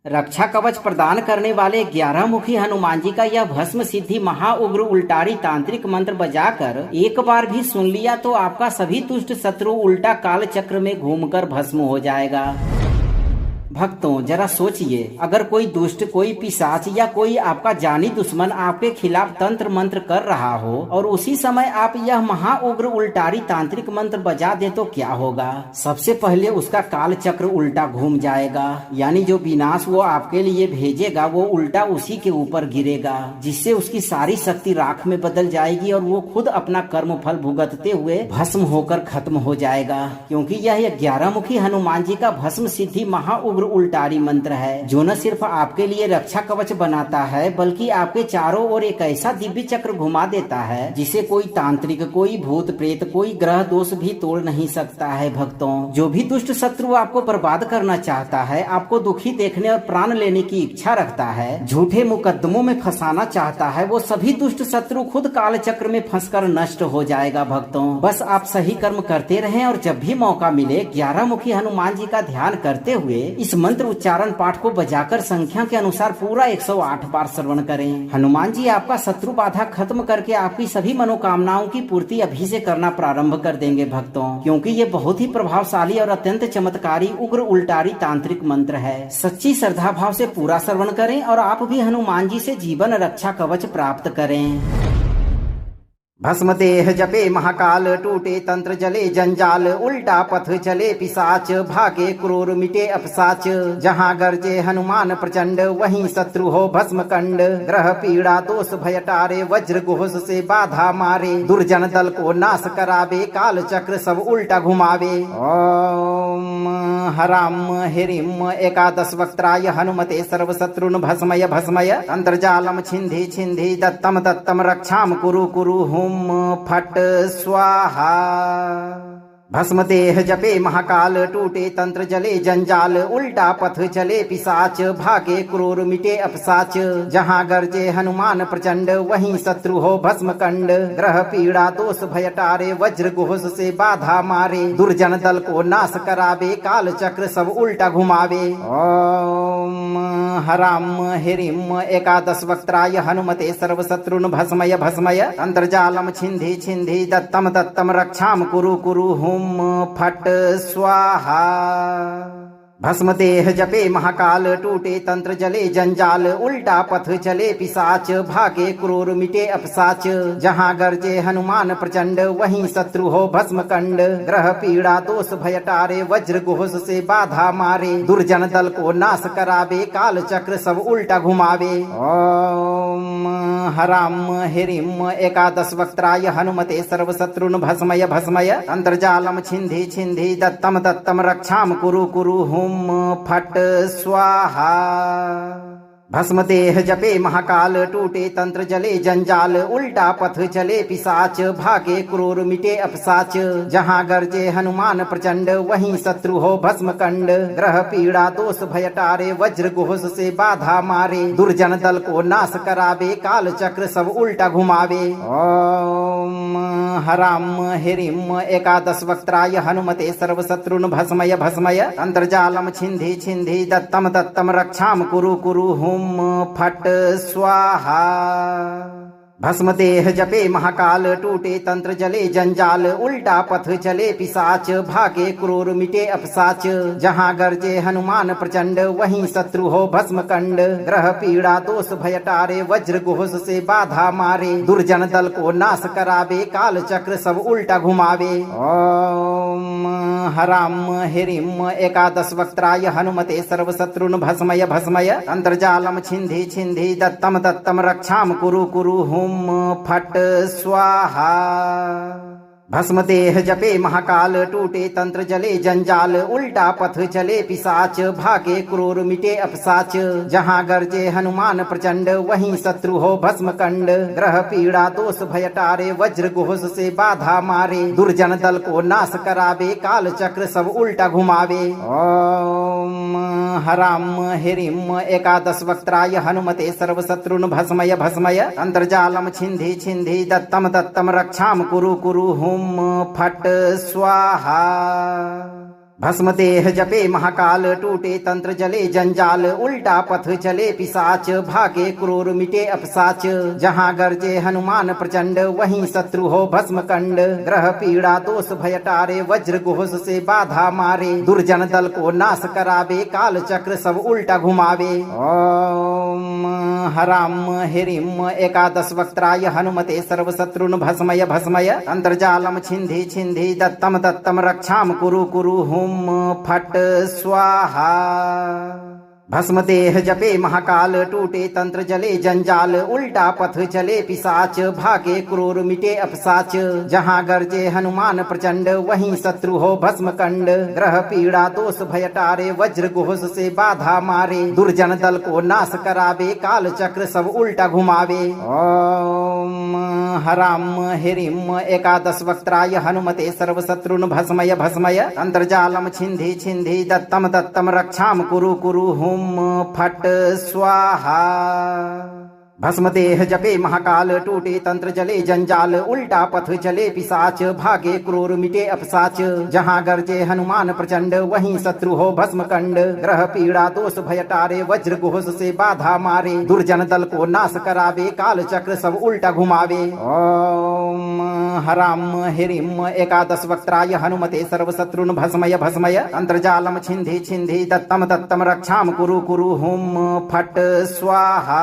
रक्षा कवच प्रदान करने वाले 11 मुखी हनुमान जी का यह भस्म सिद्धि महाउग्र उल्टारी तांत्रिक मंत्र बजाकर एक बार भी सुन लिया तो आपका सभी दुष्ट शत्रु उल्टा काल चक्र में घूमकर भस्म हो जाएगा। भक्तों जरा सोचिए, अगर कोई दुष्ट, कोई पिशाच या कोई आपका जानी दुश्मन आपके खिलाफ तंत्र मंत्र कर रहा हो और उसी समय आप यह महाउग्र उल्टारी तांत्रिक मंत्र बजा दे तो क्या होगा? सबसे पहले उसका काल चक्र उल्टा घूम जाएगा, यानी जो विनाश वो आपके लिए भेजेगा वो उल्टा उसी के ऊपर गिरेगा, जिससे उसकी सारी शक्ति राख में बदल जाएगी और वो खुद अपना कर्म फल भुगतते हुए भस्म होकर खत्म हो जाएगा। क्योंकि यह 11 मुखी हनुमान जी का भस्म सिद्धि महाउग्र उल्टारी मंत्र है, जो न सिर्फ आपके लिए रक्षा कवच बनाता है बल्कि आपके चारों ओर एक ऐसा दिव्य चक्र घुमा देता है जिसे कोई तांत्रिक, कोई भूत प्रेत, कोई ग्रह दोष भी तोड़ नहीं सकता है। भक्तों, जो भी दुष्ट शत्रु आपको बर्बाद करना चाहता है, आपको दुखी देखने और प्राण लेने की इच्छा रखता है, झूठे मुकदमों में फंसाना चाहता है, वो सभी दुष्ट शत्रु खुद काल चक्र में फंसकर नष्ट हो जाएगा। भक्तों, बस आप सही कर्म करते रहें और जब भी मौका मिले 11 मुखी हनुमान जी का ध्यान करते हुए इस मंत्र उच्चारण पाठ को बजाकर संख्या के अनुसार पूरा 108 बार श्रवण करें। हनुमान जी आपका शत्रु बाधा खत्म करके आपकी सभी मनोकामनाओं की पूर्ति अभी से करना प्रारंभ कर देंगे। भक्तों, क्योंकि ये बहुत ही प्रभावशाली और अत्यंत चमत्कारी उग्र उल्टारी तांत्रिक मंत्र है। सच्ची श्रद्धा भाव से पूरा श्रवण करें और आप भी हनुमान जी से जीवन रक्षा कवच प्राप्त करें। भस्म देह जपे महाकाल, टूटे तंत्र जले जंजाल, उल्टा पथ चले पिशाच, भागे क्रूर मिटे अपसाच। जहाँ गर्जे हनुमान प्रचंड, वहीं शत्रु हो भस्म कंड। ग्रह पीड़ा दोष भय टारे, वज्र घोष से बाधा मारे। दुर्जन दल को नाश करावे, काल चक्र सब उल्टा घुमावे। ओम हराम हिरिम एकादश वक्त्राय हनुमते सर्व शत्रुन भस्मय भस्मय। तंत्रजालम छिंधि छिंधि, दत्तम दत्तम रक्षाम कुरु कुरु। हुम फट स्वाहा। भस्म देह जपे महाकाल, टूटे तंत्र जले जंजाल, उल्टा पथ चले पिशाच, भागे क्रूर मिटे अपसाच। जहाँ गर्जे हनुमान प्रचंड, वहीं शत्रु हो भस्म कंड। ग्रह पीड़ा दोष भय टारे, वज्र घोष से बाधा मारे। दुर्जन दल को नाश करावे, काल चक्र सब उल्टा घुमावे। ओम हराम हिरिम एकादश वक्त्राय हनुमते सर्व शत्रुन भस्मय भस्मय। तंत्रजालम छिंधि छिंधि, दत्तम दत्तम रक्षाम कुरु कुरु। हुम फट स्वाहा। भस्म देह जपे महाकाल, टूटे तंत्र जले जंजाल, उल्टा पथ चले पिशाच, भागे क्रूर मिटे अपसाच। जहाँ गर्जे हनुमान प्रचंड, वहीं शत्रु हो भस्म कंड। ग्रह पीड़ा दोष भय टारे, वज्र घोष से बाधा मारे। दुर्जन दल को नाश करावे, काल चक्र सब उल्टा घुमावे। ओम हराम हिरिम एकादश वक्त्राय हनुमते सर्व शत्रुन भस्मय भस्मय। तंत्रजालम छिंधि छिंधि, दत्तम दत्तम रक्षाम कुरु कुरु। हुम फट स्वाहा। भस्म देह जपे महाकाल, टूटे तंत्र जले जंजाल, उल्टा पथ चले पिशाच, भागे क्रूर मिटे अपसाच। जहाँ गर्जे हनुमान प्रचंड, वहीं शत्रु हो भस्म कंड। ग्रह पीड़ा दोष भय टारे, वज्र घोष से बाधा मारे। दुर्जन दल को नाश करावे, काल चक्र सब उल्टा घुमावे। ओम हराम हिरिम एकादश वक्त्राय हनुमते सर्व शत्रुन भस्मय भस्मय। तंत्रजालम छिंधि छिंधि, दत्तम दत्तम रक्षाम कुरु कुरु। हुम फट स्वाहा। भस्म देह जपे महाकाल, टूटे तंत्र जले जंजाल, उल्टा पथ चले पिशाच, भागे क्रूर मिटे अपसाच। जहाँ गर्जे हनुमान प्रचंड, वहीं शत्रु हो भस्म कंड। ग्रह पीड़ा दोष भय टारे, वज्र घोष से बाधा मारे। दुर्जन दल को नाश करावे, काल चक्र सब उल्टा घुमावे। ओम हराम हिरिम एकादश वक्त्राय हनुमते सर्व शत्रुन भस्मय भस्मय। तंत्रजालम छिंधि छिंधि, दत्तम दत्तम रक्षाम कुरु कुरु। हुम फट स्वाहा। भस्म देह जपे महाकाल, टूटे तंत्र जले जंजाल, उल्टा पथ चले पिशाच, भागे क्रूर मिटे अपसाच। जहाँ गर्जे हनुमान प्रचंड, वहीं शत्रु हो भस्म कंड। ग्रह पीड़ा दोष भय टारे, वज्र घोष से बाधा मारे। दुर्जन दल को नाश करावे, काल चक्र सब उल्टा घुमावे। ओम हराम हिरिम एकादश वक्त्राय हनुमते सर्व शत्रुन भस्मय भस्मय। तंत्रजालम छिंधि छिंधि, दत्तम दत्तम रक्षाम कुरु कुरु। हुम फट स्वाहा। भस्म देह जपे महाकाल टूटे तंत्र जले जंजाल उल्टा पथ चले पिशाच भागे क्रूर मिटे अपसाच जहाँ गर्जे हनुमान प्रचंड वहीं शत्रु हो भस्म कंड ग्रह पीड़ा दोष भय टारे वज्र घोष से बाधा मारे दुर्जन दल को नाश करावे काल चक्र सब उल्टा घुमावे। ओम हराम हिरिम एकादश वक्त्राय हनुमते सर्व शत्रुन भस्मय भस्मय अंतर्जालम छिंधि छिंधि दत्तम दत्तम रक्षाम कुरु कुरु हुम फट स्वाहा। भस्म देह जपे महाकाल टूटे तंत्र जले जंजाल उल्टा पथ चले पिशाच भागे क्रूर मिटे अपसाच जहाँ गर्जे हनुमान प्रचंड वहीं शत्रु हो भस्म कंड ग्रह पीड़ा दोष भय टारे वज्र घोष से बाधा मारे दुर्जन दल को नाश करावे काल चक्र सब उल्टा घुमावे। ओम हराम हिरिम एकादश वक्त्राय हनुमते सर्व शत्रुन भस्मय भस्मय अंतर्जालम छिंधि छिंधि दत्तम दत्तम रक्षाम कुरु कुरु हुम फट स्वाहा। भस्म देह जपे महाकाल टूटे तंत्र जले जंजाल उल्टा पथ चले पिशाच भागे क्रूर मिटे अपसाच जहाँ गर्जे हनुमान प्रचंड वहीं शत्रु हो भस्म कंड ग्रह पीड़ा दोष भय टारे वज्र घोष से बाधा मारे दुर्जन दल को नाश करावे काल चक्र सब उल्टा घुमावे। ओम हराम हिरिम एकादश वक्त्राय हनुमते सर्व शत्रुन भस्मय भस्मय अंतर्जालम छिंधि छिंधि दत्तम दत्तम रक्षाम कुरु कुरु हुम फट स्वाहा।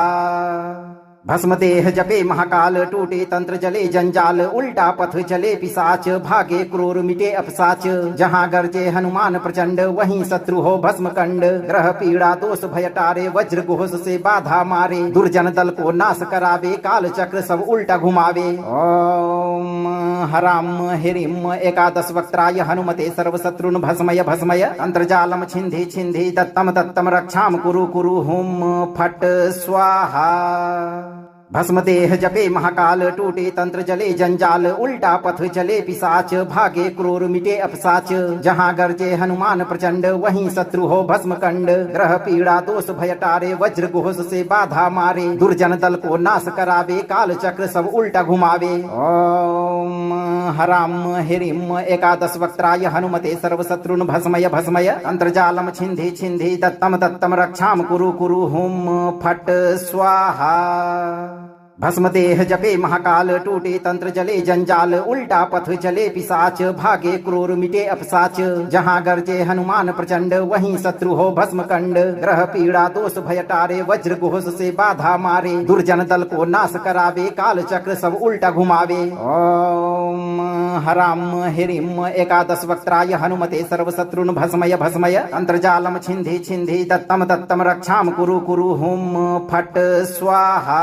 भस्म देह जपे महाकाल टूटे तंत्र जले जंजाल उल्टा पथ चले पिशाच भागे क्रूर मिटे अपसाच जहाँ गर्जे हनुमान प्रचंड वहीं शत्रु हो भस्म कंड ग्रह पीड़ा दोष भय टारे वज्र घोष से बाधा मारे दुर्जन दल को नाश करावे काल चक्र सब उल्टा घुमावे। ओम हराम हिरिम एकादश वक्त्राय हनुमते सर्व शत्रुन भस्मय भस्मय अंतर्जालम छिंधि छिंधि दत्तम दत्तम रक्षाम कुरु कुरु हुम फट स्वाहा। भस्म देह जपे महाकाल टूटे तंत्र जले जंजाल उल्टा पथ चले पिशाच भागे क्रूर मिटे अपसाच जहाँ गर्जे हनुमान प्रचंड वहीं शत्रु हो भस्म कंड ग्रह पीड़ा दोष भय टारे वज्र घोष से बाधा मारे दुर्जन दल को नाश करावे काल चक्र सब उल्टा घुमावे। ओम हराम हिरिम एकादश वक्त्राय हनुमते सर्व शत्रुन भस्मय भस्मय अंतर्जालम छिंधि छिंधि दत्तम दत्तम रक्षाम कुरु कुरु हुम फट स्वाहा। भस्म देह जपे महाकाल टूटे तंत्र जले जंजाल उल्टा पथ चले पिशाच भागे क्रूर मिटे अपसाच जहाँ गर्जे हनुमान प्रचंड वहीं शत्रु हो भस्म कंड ग्रह पीड़ा दोष भय टारे वज्र घोष से बाधा मारे दुर्जन दल को नाश करावे काल चक्र सब उल्टा घुमावे। ओम हराम हिरिम एकादश वक्त्राय हनुमते सर्व शत्रुन भस्मय भस्मय अंतर्जालम छिंधि छिंधि दत्तम दत्तम रक्षाम कुरु कुरु हुम फट स्वाहा।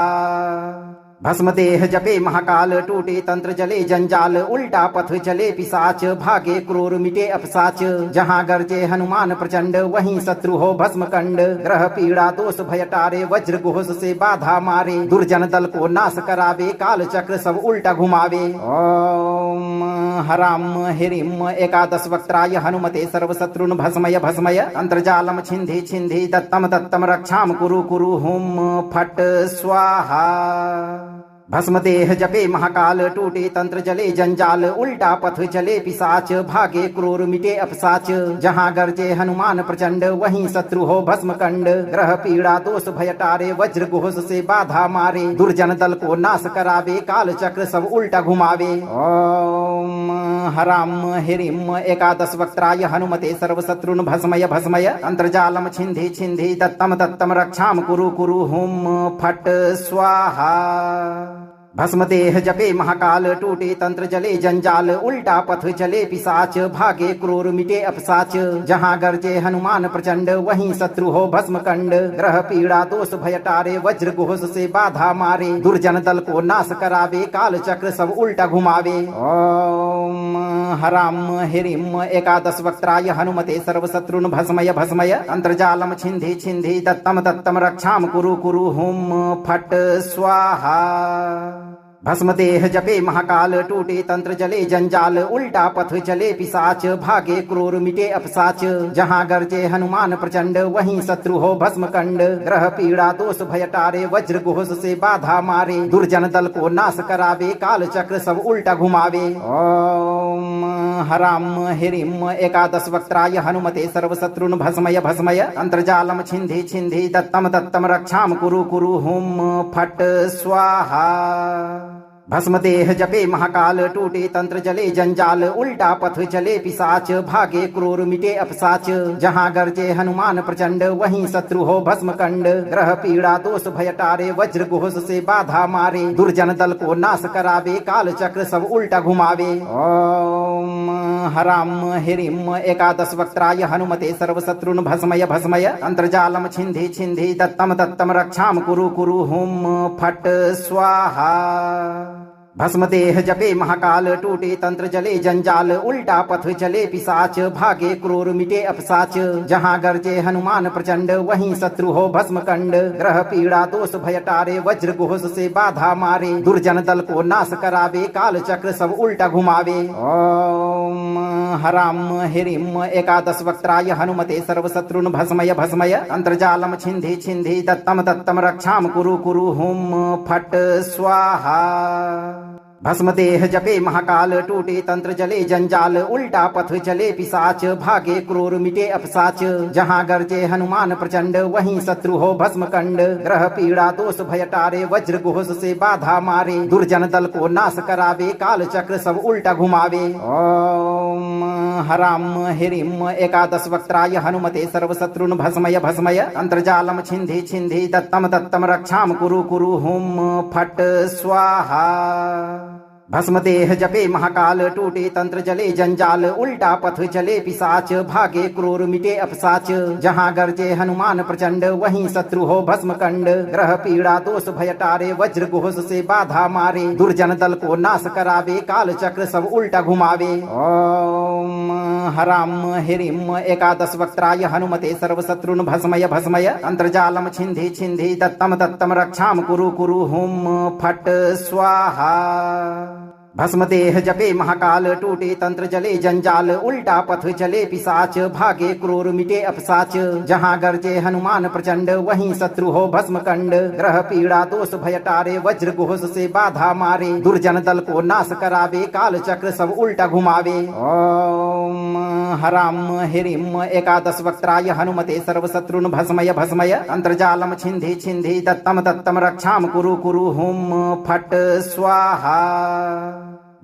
भस्म देह जपे महाकाल टूटे तंत्र जले जंजाल उल्टा पथ चले पिशाच भागे क्रूर मिटे अपसाच जहाँ गर्जे हनुमान प्रचंड वहीं शत्रु हो भस्म कंड ग्रह पीड़ा दोष भय टारे वज्र घोष से बाधा मारे दुर्जन दल को नाश करावे काल चक्र सब उल्टा घुमावे। ओम हराम हिरिम एकादश वक्त्राय हनुमते सर्व शत्रुन भस्मय भस्मय अंतर्जालम छिंधि छिंधि दत्तम दत्तम रक्षाम कुरु कुरु हुम फट स्वाहा। भस्म देह जपे महाकाल टूटे तंत्र जले जंजाल उल्टा पथ चले पिशाच भागे क्रूर मिटे अपसाच जहाँ गर्जे हनुमान प्रचंड वहीं शत्रु हो भस्म कंड ग्रह पीड़ा दोष भय टारे वज्र घोष से बाधा मारे दुर्जन दल को नाश करावे काल चक्र सब उल्टा घुमावे। ओम हराम हिरिम एकादश वक्त्राय हनुमते सर्व शत्रुन भस्मय भस्मय अंतर्जालम छिंधि छिंधि दत्तम दत्तम रक्षाम कुरु कुरु हुम फट स्वाहा। भस्म देह जपे महाकाल टूटे तंत्र जले जंजाल उल्टा पथ चले पिशाच भागे क्रूर मिटे अपसाच जहाँ गर्जे हनुमान प्रचंड वहीं शत्रु हो भस्म कंड ग्रह पीड़ा दोष भय टारे वज्र घोष से बाधा मारे दुर्जन दल को नाश करावे काल चक्र सब उल्टा घुमावे। ओम हराम हिरिम एकादश वक्त्राय हनुमते सर्व शत्रुन भस्मय भस्मय अंतर्जालम छिंधि छिंधि दत्तम दत्तम रक्षाम कुरु कुरु हुम फट स्वाहा। भस्म देह जपे महाकाल टूटे तंत्र जले जंजाल उल्टा पथ चले पिशाच भागे क्रूर मिटे अपसाच जहाँ गर्जे हनुमान प्रचंड वहीं शत्रु हो भस्म कंड ग्रह पीड़ा दोष भय टारे वज्र घोष से बाधा मारे दुर्जन दल को नाश करावे काल चक्र सब उल्टा घुमावे। ओम हराम हिरिम एकादश वक्त्राय हनुमते सर्वशत्रुन् भस्मय भस्मय अंतर्जालम छिन्धि छिन्धि दत्तम दत्तम रक्षाम कुरु कुरु हुम फट स्वाहा भस्मदेह जपे महाकाल टूटे तंत्र जले जंजाल उल्टा पथ चले पिशाच भागे क्रूर मिटे अपसाच जहाँ गर्जे हनुमान प्रचंड वहीं शत्रु हो भस्म कंड ग्रह पीड़ा दोष भय टारे वज्र घोष से बाधा मारे दुर्जन दल को नाश करावे काल चक्र सब उल्टा घुमावे। ओम हराम हिरिम एकादश वक्त्राय हनुमते सर्वशत्रुन् भस्मय भस्मय अंतर्जालम छिन्धि छिन्धि दत्तम दत्तम रक्षाम कुरु कुरु हुम फट स्वाहा भस्मदेह जपे महाकाल टूटे तंत्र जले जंजाल उल्टा पथ चले पिशाच भागे क्रूर मिटे अपसाच जहाँ गर्जे हनुमान प्रचंड वहीं शत्रु हो भस्म कंड ग्रह पीड़ा दोष भय टारे वज्र घोष से बाधा मारे दुर्जन दल को नाश करावे काल चक्र सब उल्टा घुमावे। ओम हराम हिरिम एकादश वक्त्राय हनुमते सर्वशत्रुन् भस्मय भस्मय अंतर्जालम छिन्धि छिन्धि दत्तम दत्तम रक्षाम कुरु कुरु हुम फट स्वाहा भस्मदेह जपे महाकाल टूटे तंत्र जले जंजाल उल्टा पथ चले पिशाच भागे क्रूर मिटे अपसाच जहाँ गर्जे हनुमान प्रचंड वहीं शत्रु हो भस्म कंड ग्रह पीड़ा दोष भय टारे वज्र घोष से बाधा मारे दुर्जन दल को नाश करावे काल चक्र सब उल्टा घुमावे। ओम हराम हिरिम एकादश वक्त्राय हनुमते सर्वशत्रुन् भस्मय भस्मय अंतर्जालम छिन्धि छिन्धि दत्तम दत्तम रक्षाम कुरु कुरु हुम फट स्वाहा भस्मदेह जपे महाकाल टूटे तंत्र जले जंजाल उल्टा पथ चले पिशाच भागे क्रूर मिटे अपसाच जहाँ गर्जे हनुमान प्रचंड वहीं शत्रु हो भस्म कंड ग्रह पीड़ा दोष भय टारे वज्र घोष से बाधा मारे दुर्जन दल को नाश करावे काल चक्र सब उल्टा घुमावे। ओम हराम हिरिम एकादश वक्त्राय हनुमते सर्वशत्रुन् भस्मय भस्मय अंतर्जालम छिन्धि छिन्धि दत्तम दत्तम रक्षाम कुरु कुरु हुम फट स्वाहा भस्मदेह जपे महाकाल टूटे तंत्र जले जंजाल उल्टा पथ चले पिशाच भागे क्रूर मिटे अपसाच जहाँ गर्जे हनुमान प्रचंड वहीं शत्रु हो भस्म कंड ग्रह पीड़ा दोष भय टारे वज्र घोष से बाधा मारे दुर्जन दल को नाश करावे काल चक्र सब उल्टा घुमावे। ओम हराम हिरिम एकादश वक्त्राय हनुमते सर्वशत्रुन् भस्मय भस्मय अंतर्जालम छिन्धि छिन्धि दत्तम दत्तम रक्षाम कुरु कुरु हुम फट स्वाहा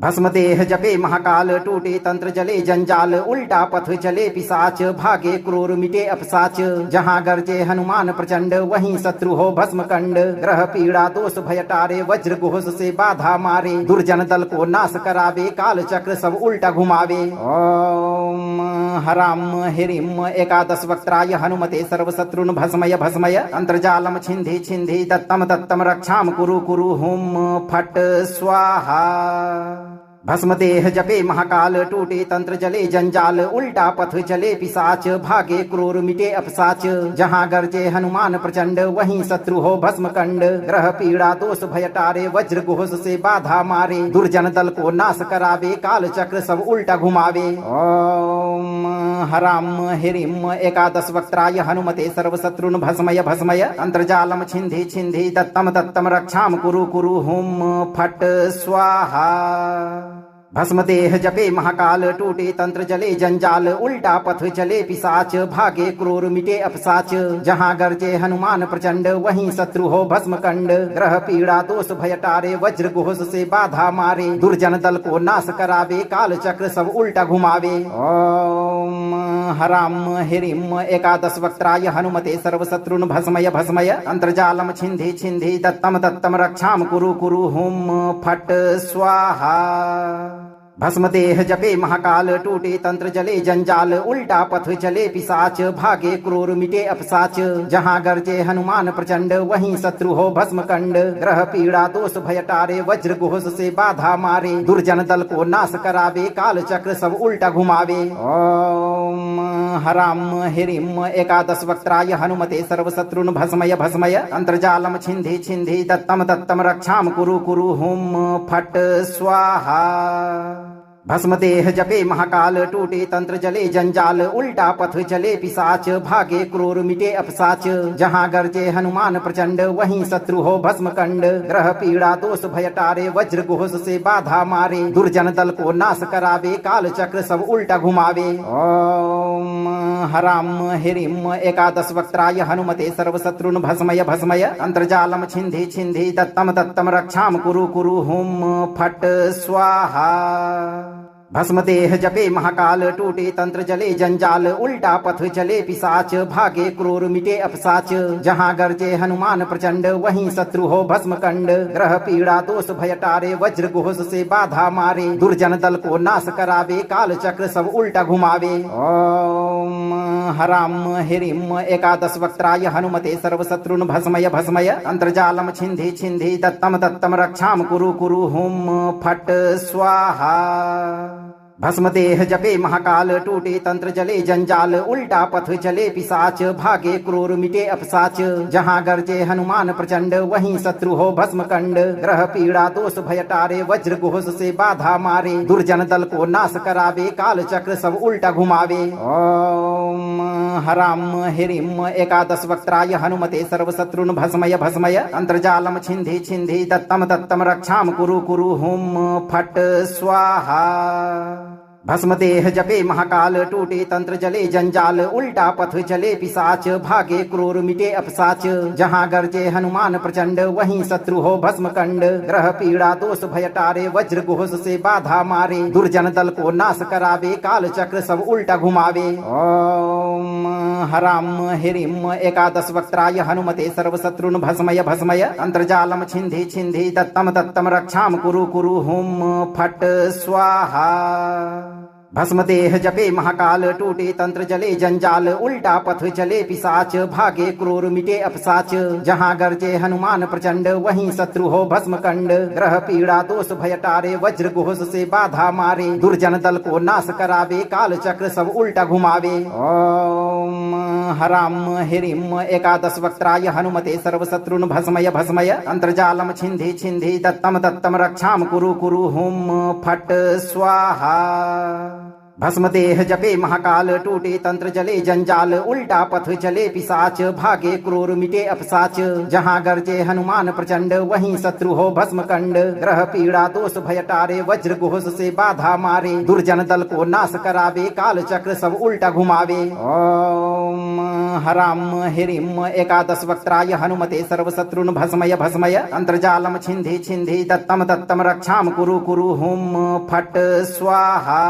भस्मदेह जपे महाकाल टूटे तंत्र जले जंजाल उल्टा पथ चले पिशाच भागे क्रूर मिटे अपसाच जहाँ गर्जे हनुमान प्रचंड वहीं शत्रु हो भस्म कंड ग्रह पीड़ा दोष भय टारे वज्र घोष से बाधा मारे दुर्जन दल को नाश करावे काल चक्र सब उल्टा घुमावे। ओम हराम हिरिम एकादश वक्त्राय हनुमते सर्वशत्रुन् भस्मय भस्मय अंतर्जालम छिन्धि छिन्धि दत्तम दत्तम रक्षाम कुरु कुरु हुम फट स्वाहा भस्मदेह जपे महाकाल टूटे तंत्र जले जंजाल उल्टा पथ चले पिशाच भागे क्रूर मिटे अपसाच जहाँ गर्जे हनुमान प्रचंड वहीं शत्रु हो भस्म कंड ग्रह पीड़ा दोष भय टारे वज्र घोष से बाधा मारे दुर्जन दल को नाश करावे काल चक्र सब उल्टा घुमावे। ओम हराम हिरिम एकादश वक्त्राय हनुमते सर्वशत्रुन् भस्मय भस्मय अंतर्जालम छिन्धि छिन्धि दत्तम दत्तम रक्षाम कुरु कुरु हुम फट स्वाहा भस्मदेह जपे महाकाल टूटे तंत्र जले जंजाल उल्टा पथ चले पिशाच भागे क्रूर मिटे अपसाच जहाँ गर्जे हनुमान प्रचंड वहीं शत्रु हो भस्म कंड ग्रह पीड़ा दोष भय टारे वज्र घोष से बाधा मारे दुर्जन दल को नाश करावे काल चक्र सब उल्टा घुमावे। ओम हराम हिरिम एकादश वक्त्राय हनुमते सर्वशत्रुन् भस्मय भस्मय अंतर्जालम छिन्धि छिन्धि दत्तम दत्तम रक्षाम कुरु कुरु हुम फट स्वाहा भस्मदेह जपे महाकाल टूटे तंत्र जले जंजाल उल्टा पथ चले पिशाच भागे क्रूर मिटे अपसाच जहाँ गर्जे हनुमान प्रचंड वहीं शत्रु हो भस्म कंड ग्रह पीड़ा दोष भय टारे वज्र घोष से बाधा मारे दुर्जन दल को नाश करावे काल चक्र सब उल्टा घुमावे। ओम हराम हिरिम एकादश वक्त्राय हनुमते सर्वशत्रुन् भस्मय भस्मय अंतर्जालम छिन्धि छिन्धि दत्तम दत्तम रक्षाम कुरु कुरु हुम फट स्वाहा भस्म देह जपे महाकाल टूटे तंत्र जले जंजाल उल्टा पथ चले पिशाच भागे क्रूर मिटे अपसाच जहाँ गरजे हनुमान प्रचंड वहीं शत्रु हो भस्म कंड ग्रह पीड़ा दोष भय टारे वज्र घोष से बाधा मारे दुर्जन दल को नाश करावे काल चक्र सब उल्टा घुमावे। ओम हराम हिरिम एकादश वक्त्राय हनुमते सर्वशत्रुन भस्मय भस्मय अंतर्जालम छिंधि छिंधि दत्तम दत्तम रक्षाम कुरु कुरु हुम फट स्वाहा। भस्म देह जपे महाकाल टूटे तंत्र जले जंजाल उल्टा पथ चले पिशाच भागे क्रूर मिटे अपसाच जहाँ गरजे हनुमान प्रचंड वहीं शत्रु हो भस्म कंड ग्रह पीड़ा दोष भय टारे वज्र घोष से बाधा मारे दुर्जन दल को नाश करावे काल चक्र सब उल्टा घुमावे। ओम हराम हिरिम एकादश वक्त्राय हनुमते सर्वशत्रुन भस्मय भस्मय अंतर्जालम छिंधि छिंधि दत्तम दत्तम रक्षाम कुरु कुरु हुम फट स्वाहा। भस्म देह जपे महाकाल टूटे तंत्र जले जंजाल उल्टा पथ चले पिशाच भागे क्रूर मिटे अपसाच जहाँ गरजे हनुमान प्रचंड वहीं शत्रु हो भस्म कंड ग्रह पीड़ा दोष भय टारे वज्र घोष से बाधा मारे दुर्जन दल को नाश करावे काल चक्र सब उल्टा घुमावे। ओम हराम हिरिम एकादश वक्त्राय हनुमते सर्वशत्रुन भस्मय भस्मय अंतर्जालम छिंधि छिंधि दत्तम दत्तम रक्षाम कुरु कुरु हुम फट स्वाहा। भस्म देह जपे महाकाल टूटे तंत्र जले जंजाल उल्टा पथ चले पिशाच भागे क्रूर मिटे अपसाच जहाँ गरजे हनुमान प्रचंड वहीं शत्रु हो भस्म कंड ग्रह पीड़ा दोष भय टारे वज्र घोष से बाधा मारे दुर्जन दल को नाश करावे काल चक्र सब उल्टा घुमावे। ओम हराम हिरिम एकादश वक्त्राय हनुमते सर्वशत्रुन भस्मय भस्मय अंतर्जालम छिंधि छिंधि दत्तम दत्तम रक्षाम कुरु कुरु हुम फट स्वाहा। भस्म देह जपे महाकाल टूटे तंत्र जले जंजाल उल्टा पथ चले पिशाच भागे क्रूर मिटे अपसाच जहाँ गरजे हनुमान प्रचंड वहीं शत्रु हो भस्म कंड ग्रह पीड़ा दोष भय टारे वज्र घोष से बाधा मारे दुर्जन दल को नाश करावे काल चक्र सब उल्टा घुमावे। ओम हराम हिरिम एकादश वक्त्राय हनुमते सर्वशत्रुन भस्मय भस्मय अंतर्जालम छिंधि छिंधि दत्तम दत्तम रक्षाम कुरु कुरु हुम फट स्वाहा। भस्म देह जपे महाकाल टूटे तंत्र जले जंजाल उल्टा पथ चले पिशाच भागे क्रूर मिटे अपसाच जहाँ गरजे हनुमान प्रचंड वहीं शत्रु हो भस्म कंड ग्रह पीड़ा दोष भय टारे वज्र घोष से बाधा मारे दुर्जन दल को नाश करावे काल चक्र सब उल्टा घुमावे। ओम हराम हिरिम एकादश वक्त्राय हनुमते सर्वशत्रुन भस्मय भस्मय अंतर्जालम छिंधि छिंधि दत्तम दत्तम रक्षाम कुरु कुरु हुम फट स्वाहा।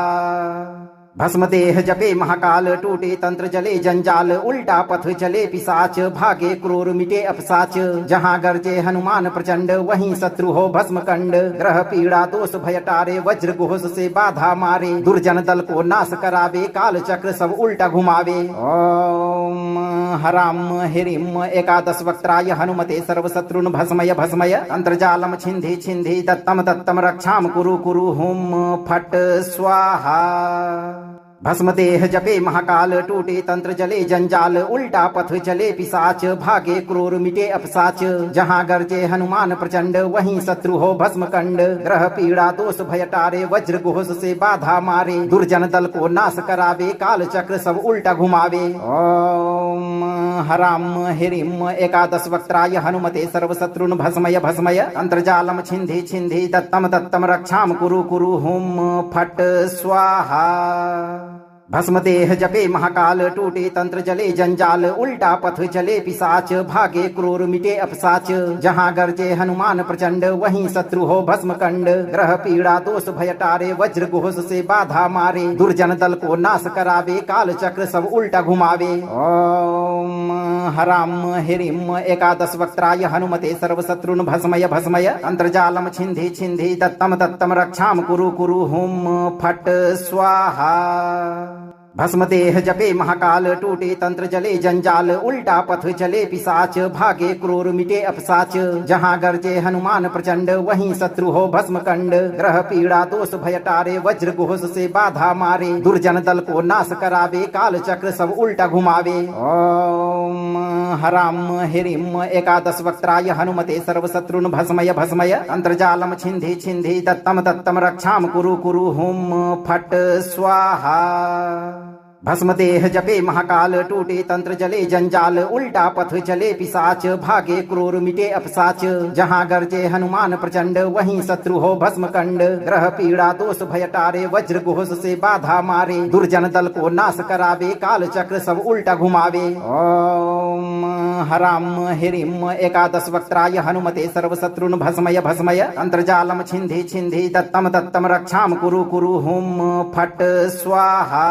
भस्म देह जपे महाकाल टूटे तंत्र जले जंजाल उल्टा पथ चले पिशाच भागे क्रूर मिटे अपसाच जहाँ गरजे हनुमान प्रचंड वहीं शत्रु हो भस्म कंड ग्रह पीड़ा दोष भय टारे वज्र घोष से बाधा मारे दुर्जन दल को नाश करावे काल चक्र सब उल्टा घुमावे। ओम हराम हिरिम एकादश वक्त्राय हनुमते सर्वशत्रुन भस्मय भस्मय अंतर्जालम छिंधि छिंधि दत्तम दत्तम रक्षाम कुरु कुरु हुम फट स्वाहा। भस्म देह जपे महाकाल टूटे तंत्र जले जंजाल उल्टा पथ चले पिशाच भागे क्रूर मिटे अपसाच जहाँ गरजे हनुमान प्रचंड वहीं शत्रु हो भस्म कंड ग्रह पीड़ा दोष भय टारे वज्र घोष से बाधा मारे दुर्जन दल को नाश करावे काल चक्र सब उल्टा घुमावे। ओम हराम हिरिम एकादश वक्त्राय हनुमते सर्वशत्रुन भस्मय भस्मय अंतर्जालम छिंधि छिंधि दत्तम दत्तम रक्षाम कुरु कुरु हुम फट स्वाहा। भस्म देह जपे महाकाल टूटे तंत्र जले जंजाल उल्टा पथ चले पिशाच भागे क्रूर मिटे अपसाच जहाँ गरजे हनुमान प्रचंड वहीं शत्रु हो भस्म कंड ग्रह पीड़ा दोष भय टारे वज्र घोष से बाधा मारे दुर्जन दल को नाश करावे काल चक्र सब उल्टा घुमावे। ओम हराम हिरिम एकादश वक्त्राय हनुमते सर्वशत्रुन भस्मय भस्मय अंतर्जालम छिंधि छिंधि दत्तम दत्तम रक्षाम कुरु कुरु हुम फट स्वाहा। भस्म देह जपे महाकाल टूटे तंत्र जले जंजाल उल्टा पथ चले पिशाच भागे क्रूर मिटे अपसाच जहाँ गरजे हनुमान प्रचंड वहीं शत्रु हो भस्म कंड ग्रह पीड़ा दोष भय टारे वज्र घोष से बाधा मारे दुर्जन दल को नाश करावे काल चक्र सब उल्टा घुमावे। ओम ॐ हरां ह्रीं एकादश वक्त्राय हनुमते सर्वशत्रून् भस्मय भस्मय अन्तर्जालं छिन्धि छिन्धि दत्तं दत्तं रक्षां कुरु कुरु हुं फट् स्वाहा। भस्म देह जपे महाकाल टूटे तंत्र जले जंजाल उल्टा पथ चले पिशाच भागे क्रूर मिटे अपसाच जहाँ गर्जे हनुमान प्रचंड वहीं शत्रु हो भस्म कंड ग्रह पीड़ा दोष भय टारे वज्र घोष से बाधा मारे दुर्जन दल को नाश करावे काल चक्र सब उल्टा घुमावे। ओम हरां ह्रीं एकादश वक्त्राय हनुमते सर्वशत्रून् भस्मय भस्मय अन्तर्जालं छिन्धि छिन्धि दत्तं दत्तं रक्षां कुरु कुरु हुं फट् स्वाहा।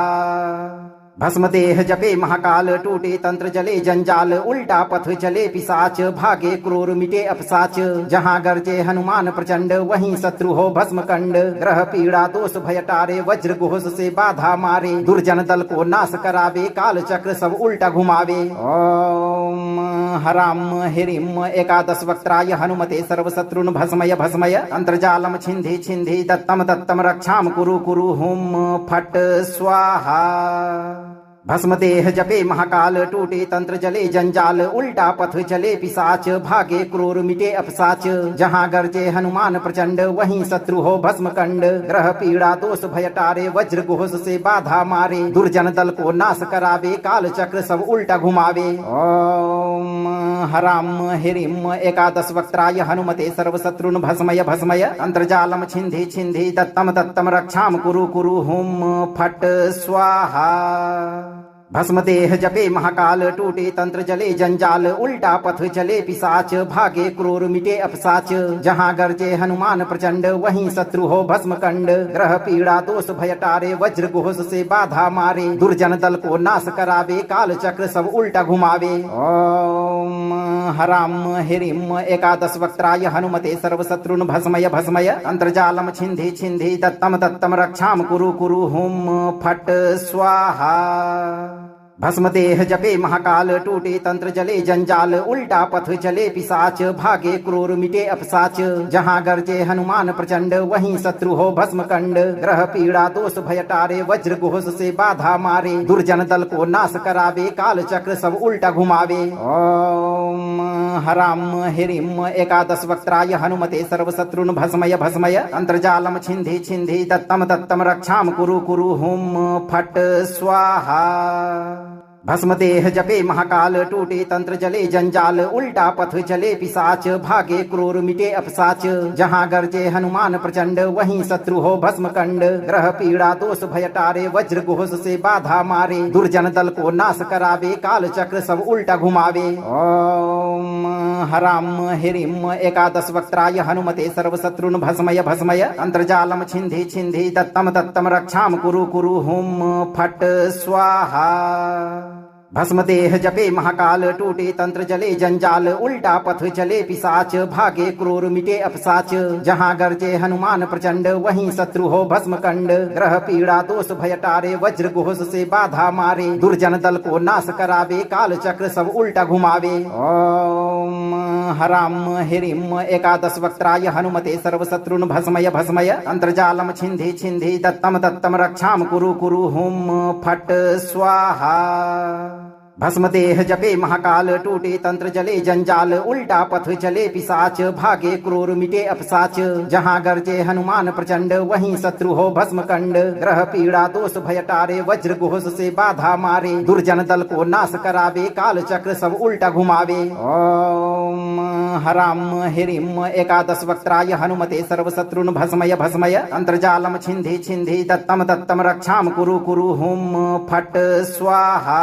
भस्म देह जपे महाकाल टूटे तंत्र जले जंजाल उल्टा पथ चले पिशाच भागे क्रूर मिटे अपसाच जहाँ गर्जे हनुमान प्रचंड वहीं शत्रु हो भस्म कंड ग्रह पीड़ा दोष भय टारे वज्र घोष से बाधा मारे दुर्जन दल को नाश करावे काल चक्र सब उल्टा घुमावे। ओम हरां ह्रीं एकादश वक्त्राय हनुमते सर्वशत्रून् भस्मय भस्मय अन्तर्जालं छिन्धि छिन्धि दत्तं दत्तं रक्षां कुरु कुरु हुं फट् स्वाहा। भस्म देह जपे महाकाल टूटे तंत्र जले जंजाल उल्टा पथ चले पिशाच भागे क्रूर मिटे अपसाच जहाँ गर्जे हनुमान प्रचंड वहीं शत्रु हो भस्म कंड ग्रह पीड़ा दोष भय टारे वज्र घोष से बाधा मारे दुर्जन दल को नाश करावे काल चक्र सब उल्टा घुमावे। ओम हरां ह्रीं एकादश वक्त्राय हनुमते सर्वशत्रून् भस्मय भस्मय अन्तर्जालं छिन्धि छिन्धि दत्तं दत्तं रक्षां कुरु कुरु हुं फट् स्वाहा। भस्म देह जपे महाकाल टूटे तंत्र जले जंजाल उल्टा पथ चले पिशाच भागे क्रूर मिटे अपसाच जहाँ गर्जे हनुमान प्रचंड वहीं शत्रु हो भस्म कंड ग्रह पीड़ा दोष भय टारे वज्र घोष से बाधा मारे दुर्जन दल को नाश करावे काल चक्र सब उल्टा घुमावे। ओम हरां ह्रीं एकादश वक्त्राय हनुमते सर्वशत्रून् भस्मय भस्मय अन्तर्जालं छिन्धि छिन्धि दत्तं दत्तं रक्षां कुरु कुरु हुं फट् स्वाहा। भस्म देह जपे महाकाल टूटे तंत्र जले जंजाल उल्टा पथ चले पिशाच भागे क्रूर मिटे अपसाच जहाँ गर्जे हनुमान प्रचंड वहीं शत्रु हो भस्म कंड ग्रह पीड़ा दोष भय टारे वज्र घोष से बाधा मारे दुर्जन दल को नाश करावे काल चक्र सब उल्टा घुमावे। ओम हरां ह्रीं एकादश वक्त्राय हनुमते सर्वशत्रून् भस्मय भस्मय अन्तर्जालं छिन्धि छिन्धि दत्तं दत्तं रक्षां कुरु कुरु हुं फट् स्वाहा। भस्म देह जपे महाकाल टूटे तंत्र जले जंजाल उल्टा पथ चले पिशाच भागे क्रूर मिटे अपसाच जहाँ गर्जे हनुमान प्रचंड वहीं शत्रु हो भस्म कंड ग्रह पीड़ा दोष भय टारे वज्र घोष से बाधा मारे दुर्जन दल को नाश करावे काल चक्र सब उल्टा घुमावे। ओम हरां ह्रीं एकादश वक्त्राय हनुमते सर्वशत्रून् भस्मय भस्मय अन्तर्जालं छिन्धि छिन्धि दत्तं दत्तं रक्षां कुरु कुरु हुं फट् स्वाहा। भस्म देह जपे महाकाल टूटे तंत्र जले जंजाल उल्टा पथ चले पिशाच भागे क्रूर मिटे अपसाच जहाँ गर्जे हनुमान प्रचंड वहीं शत्रु हो भस्म कंड ग्रह पीड़ा दोष भय टारे वज्र घोष से बाधा मारे दुर्जन दल को नाश करावे काल चक्र सब उल्टा घुमावे। ओम हरां ह्रीं एकादश वक्त्राय हनुमते सर्वशत्रून् भस्मय भस्मय अन्तर्जालं छिन्धि छिन्धि दत्तं दत्तं रक्षां कुरु कुरु हुं फट् स्वाहा। भस्म देह जपे महाकाल टूटे तंत्र जले जंजाल उल्टा पथ चले पिशाच भागे क्रूर मिटे अपसाच जहाँ गर्जे हनुमान प्रचंड वहीं शत्रु हो भस्म कंड ग्रह पीड़ा दोष भय टारे वज्र घोष से बाधा मारे दुर्जन दल को नाश करावे काल चक्र सब उल्टा घुमावे। ओम हरां ह्रीं एकादश वक्त्राय हनुमते सर्वशत्रून् भस्मय भस्मय अन्तर्जालं छिन्धि छिन्धि दत्तं दत्तं रक्षां कुरु कुरु हुं फट् स्वाहा।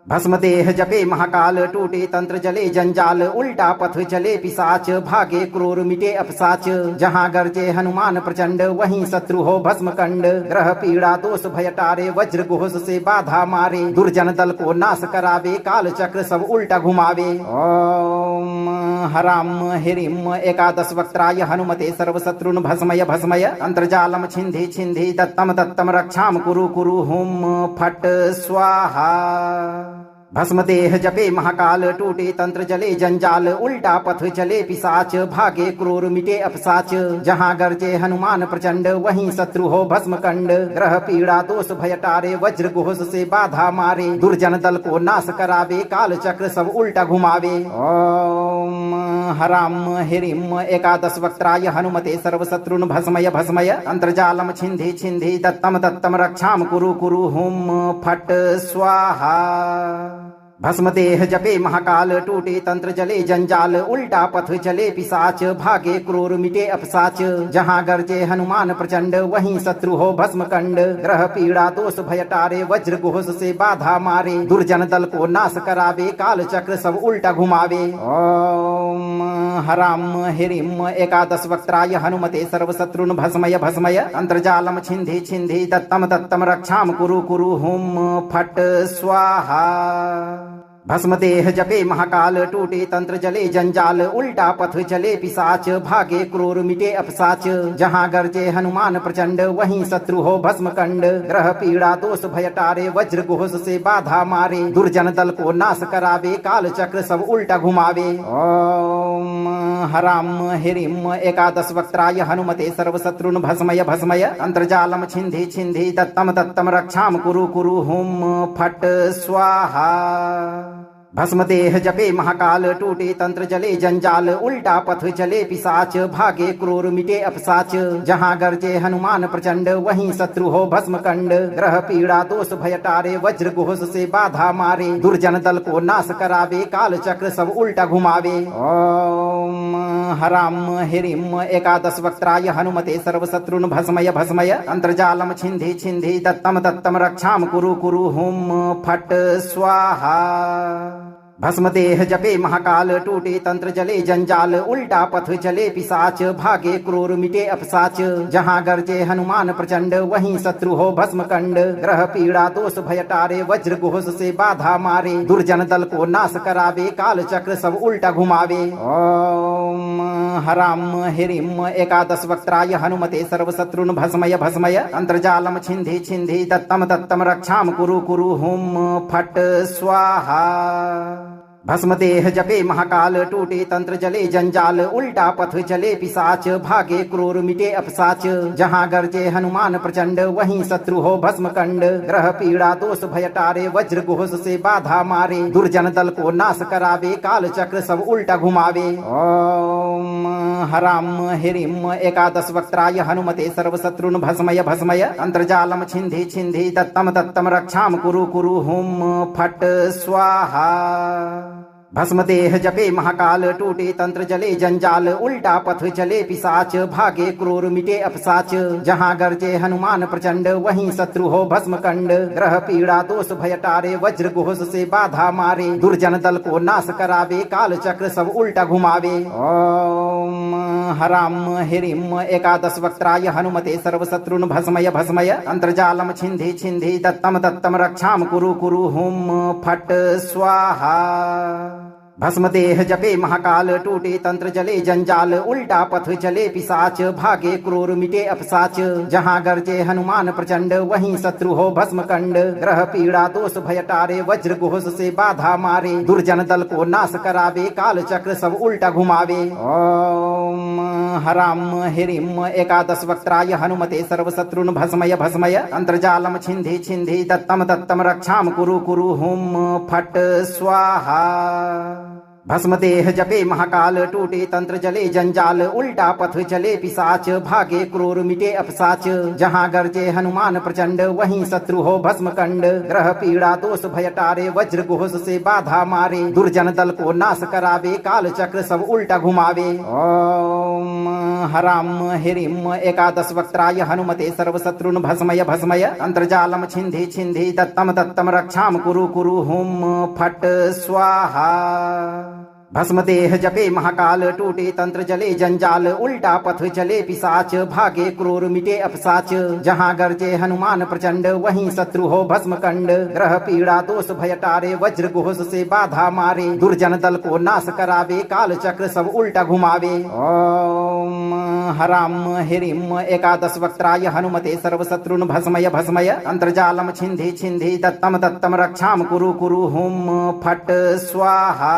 भस्म देह जपे महाकाल टूटे तंत्र जले जंजाल उल्टा पथ चले पिशाच भागे क्रूर मिटे अपसाच जहाँ गर्जे हनुमान प्रचंड वहीं शत्रु हो भस्म कंड ग्रह पीड़ा दोष भय टारे वज्र घोष से बाधा मारे दुर्जन दल को नाश करावे काल चक्र सब उल्टा घुमावे। ओम हरां ह्रीं एकादश वक्त्राय हनुमते सर्वशत्रून् भस्मय भस्मय अन्तर्जालं छिन्धि छिन्धि दत्तं दत्तं रक्षां कुरु कुरु हुं फट् स्वाहा। भस्म देह जपे महाकाल टूटे तंत्र जले जंजाल उल्टा पथ चले पिशाच भागे क्रूर मिटे अपसाच जहाँ गरजे हनुमान प्रचंड वहीं शत्रु हो भस्म कंड ग्रह पीड़ा दोष भय टारे वज्र घोष से बाधा मारे दुर्जन दल को नाश करावे काल चक्र सब उल्टा घुमावे। ओम हराम हिरिम एकादश वक्त्राय हनुमते सर्वशत्रुन भस्मय भस्मय अंतर्जालम छिंधि छिंधि दत्तम दत्तम रक्षाम कुरु कुरु हुम फट स्वाहा। भस्म देह जपे महाकाल टूटे तंत्र जले जंजाल उल्टा पथ चले पिशाच भागे क्रूर मिटे अपसाच जहाँ गरजे हनुमान प्रचंड वहीं शत्रु हो भस्म कंड ग्रह पीड़ा दोष भय टारे वज्र घोष से बाधा मारे दुर्जन दल को नाश करावे काल चक्र सब उल्टा घुमावे। ओम हराम हिरिम एकादश वक्त्राय हनुमते सर्वशत्रुन भस्मय भस्मय अंतर्जालम छिंधि छिंधि दत्तम दत्तम रक्षाम कुरु कुरु हुम फट स्वाहा। भस्म देह जपे महाकाल टूटे तंत्र जले जंजाल उल्टा पथ चले पिशाच भागे क्रूर मिटे अपसाच जहाँ गरजे हनुमान प्रचंड वहीं शत्रु हो भस्म कंड ग्रह पीड़ा दोष भय टारे वज्र घोष से बाधा मारे दुर्जन दल को नाश करावे काल चक्र सब उल्टा घुमावे। ओम हराम हिरिम एकादश वक्त्राय हनुमते सर्वशत्रुन भस्मय भस्मय अंतर्जालम छिंधि छिंधि दत्तम दत्तम रक्षाम कुरु कुरु हुम फट स्वाहा। भस्म देह जपे महाकाल टूटे तंत्र जले जंजाल उल्टा पथ चले पिशाच भागे क्रूर मिटे अपसाच जहाँ गरजे हनुमान प्रचंड वहीं शत्रु हो भस्म कंड ग्रह पीड़ा दोष भय टारे वज्र घोष से बाधा मारे दुर्जन दल को नाश करावे काल चक्र सब उल्टा घुमावे। ओम हराम हिरिम एकादश वक्त्राय हनुमते सर्वशत्रुन भस्मय भस्मय अंतर्जालम छिंधि छिंधि दत्तम दत्तम रक्षाम कुरु कुरु हुम फट स्वाहा। भस्म देह जपे महाकाल टूटे तंत्र जले जंजाल उल्टा पथ चले पिशाच भागे क्रूर मिटे अपसाच जहाँ गरजे हनुमान प्रचंड वहीं शत्रु हो भस्म कंड ग्रह पीड़ा दोष भय टारे वज्र घोष से बाधा मारे दुर्जन दल को नाश करावे काल चक्र सब उल्टा घुमावे। ओम हराम हिरिम एकादश वक्त्राय हनुमते सर्वशत्रुन भस्मय भस्मय अंतर्जालम छिंधि छिंधि दत्तम दत्तम रक्षाम कुरु कुरु हुम फट स्वाहा। भस्म देह जपे महाकाल टूटे तंत्र जले जंजाल उल्टा पथ चले पिशाच भागे क्रूर मिटे अपसाच जहाँ गरजे हनुमान प्रचंड वहीं शत्रु हो भस्म कंड ग्रह पीड़ा दोष भय टारे वज्र घोष से बाधा मारे दुर्जन दल को नाश करावे काल चक्र सब उल्टा घुमावे। ओम हराम हिरिम एकादश वक्त्राय हनुमते सर्वशत्रुन भस्मय भस्मय अंतर्जालम छिंधि छिंधि दत्तम दत्तम रक्षाम कुरु कुरु हुम फट स्वाहा। भस्म देह जपे महाकाल टूटे तंत्र जले जंजाल उल्टा पथ चले पिशाच भागे क्रूर मिटे अपसाच जहाँ गरजे हनुमान प्रचंड वहीं शत्रु हो भस्म कंड ग्रह पीड़ा दोष भय टारे वज्र घोष से बाधा मारे दुर्जन दल को नाश करावे काल चक्र सब उल्टा घुमावे। ओम हराम हिरिम एकादश वक्त्राय हनुमते सर्वशत्रुन भस्मय भस्मय अंतर्जालम छिंधि छिंधि दत्तम दत्तम रक्षाम कुरु कुरु हुम फट स्वाहा। भस्म देह जपे महाकाल टूटे तंत्र जले जंजाल उल्टा पथ चले पिशाच भागे क्रूर मिटे अपसाच जहाँ गरजे हनुमान प्रचंड वहीं शत्रु हो भस्म कंड ग्रह पीड़ा दोष भय टारे वज्र घोष से बाधा मारे दुर्जन दल को नाश करावे काल चक्र सब उल्टा घुमावे। ओम हराम हिरिम एकादश वक्त्राय हनुमते सर्वशत्रुन भस्मय भस्मय अंतर्जालम छिंधि छिंधि दत्तम दत्तम रक्षाम कुरु कुरु हुम फट स्वाहा। भस्म देह जपे महाकाल टूटे तंत्र जले जंजाल उल्टा पथ चले पिशाच भागे क्रूर मिटे अपसाच जहाँ गरजे हनुमान प्रचंड वहीं शत्रु हो भस्म कंड ग्रह पीड़ा दोष भय टारे वज्र घोष से बाधा मारे दुर्जन दल को नाश करावे काल चक्र सब उल्टा घुमावे। ओम हराम हिरिम एकादश वक्त्राय हनुमते सर्वशत्रुन भस्मय भस्मय अंतर्जालम छिंधि छिंधि दत्तम दत्तम रक्षाम कुरु कुरु हुम फट स्वाहा। भस्म देह जपे महाकाल टूटे तंत्र जले जंजाल उल्टा पथ चले पिशाच भागे क्रूर मिटे अपसाच जहाँ गरजे हनुमान प्रचंड वहीं शत्रु हो भस्म कंड ग्रह पीड़ा दोष भय टारे वज्र घोष से बाधा मारे दुर्जन दल को नाश करावे काल चक्र सब उल्टा घुमावे। ओम ॐ हरां ह्रीं एकादश वक्त्राय हनुमते सर्वशत्रून् भस्मय भस्मय अन्तर्जालं छिन्धि छिन्धि दत्तं दत्तं रक्षां कुरु कुरु हुं फट् स्वाहा।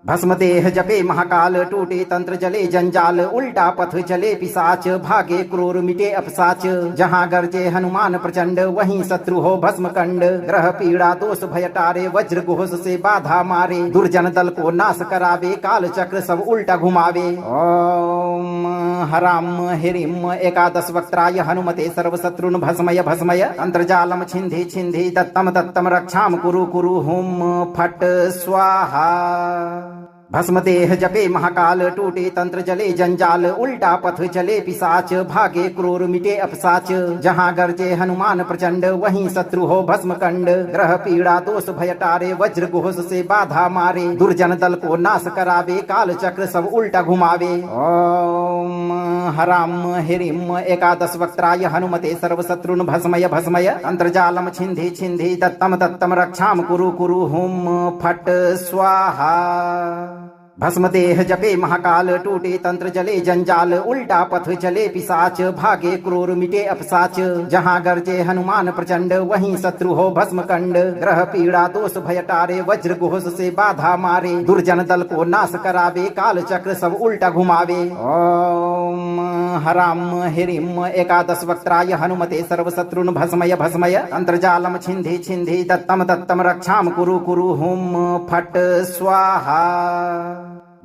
भस्म देह जपे महाकाल टूटे तंत्र जले जंजाल उल्टा पथ चले पिशाच भागे क्रूर मिटे अपसाच जहाँ गरजे हनुमान प्रचंड वहीं शत्रु हो भस्म कंड ग्रह पीड़ा दोष भय टारे वज्र घोष से बाधा मारे दुर्जन दल को नाश करावे काल चक्र सब उल्टा घुमावे। ओम हराम ह्रीं एकादश वक्त्राय हनुमते सर्वशत्रुन् भस्मय भस्मय अंतर्जालम छिन्धि छिन्धि दत्तं दत्तं रक्षां कुरु कुरु हुं फट् स्वाहा। भस्म देह जपे महाकाल टूटे तंत्र जले जंजाल उल्टा पथ चले पिशाच भागे क्रूर मिटे अपसाच जहाँ गरजे हनुमान प्रचंड वहीं शत्रु हो भस्म कंड ग्रह पीड़ा दोष भय टारे वज्र घोष से बाधा मारे दुर्जन दल को नाश करावे काल चक्र सब उल्टा घुमावे। ओम हराम ह्रीं एकादश वक्त्राय हनुमते सर्वशत्रुन् भस्मय भस्मय अंतर्जालम छिन्धि छिन्धि दत्तं दत्तं रक्षां कुरु कुरु हुं फट् स्वाहा। भस्म देह जपे महाकाल टूटे तंत्र जले जंजाल उल्टा पथ चले पिशाच भागे क्रूर मिटे अपसाच जहाँ गरजे हनुमान प्रचंड वहीं शत्रु हो भस्म कंड ग्रह पीड़ा दोष भय टारे वज्र घोष से बाधा मारे दुर्जन दल को नाश करावे काल चक्र सब उल्टा घुमावे। ओम हरां ह्रीं एकादश वक्त्राय हनुमते सर्वशत्रुन् भस्मय भस्मय अंतर्जालम छिन्धि छिन्धि दत्तं दत्तं रक्षां कुरु कुरु हुं फट् स्वाहा।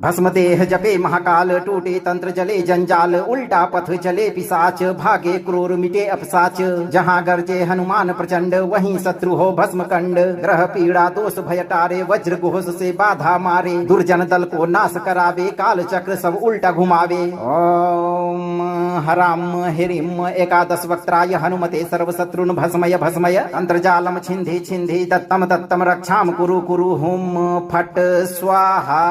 भस्म देह जपे महाकाल टूटे तंत्र जले जंजाल उल्टा पथ चले पिशाच भागे क्रूर मिटे अपसाच जहाँ गरजे हनुमान प्रचंड वहीं शत्रु हो भस्म कंड ग्रह पीड़ा दोष भय टारे वज्र घोष से बाधा मारे दुर्जन दल को नाश करावे काल चक्र सब उल्टा घुमावे। ओम हरां ह्रीं एकादश वक्त्राय हनुमते सर्वशत्रुन् भस्मय भस्मय अंतर्जालम छिन्धि छिन्धि दत्तं दत्तं रक्षां कुरु कुरु हुं फट् स्वाहा।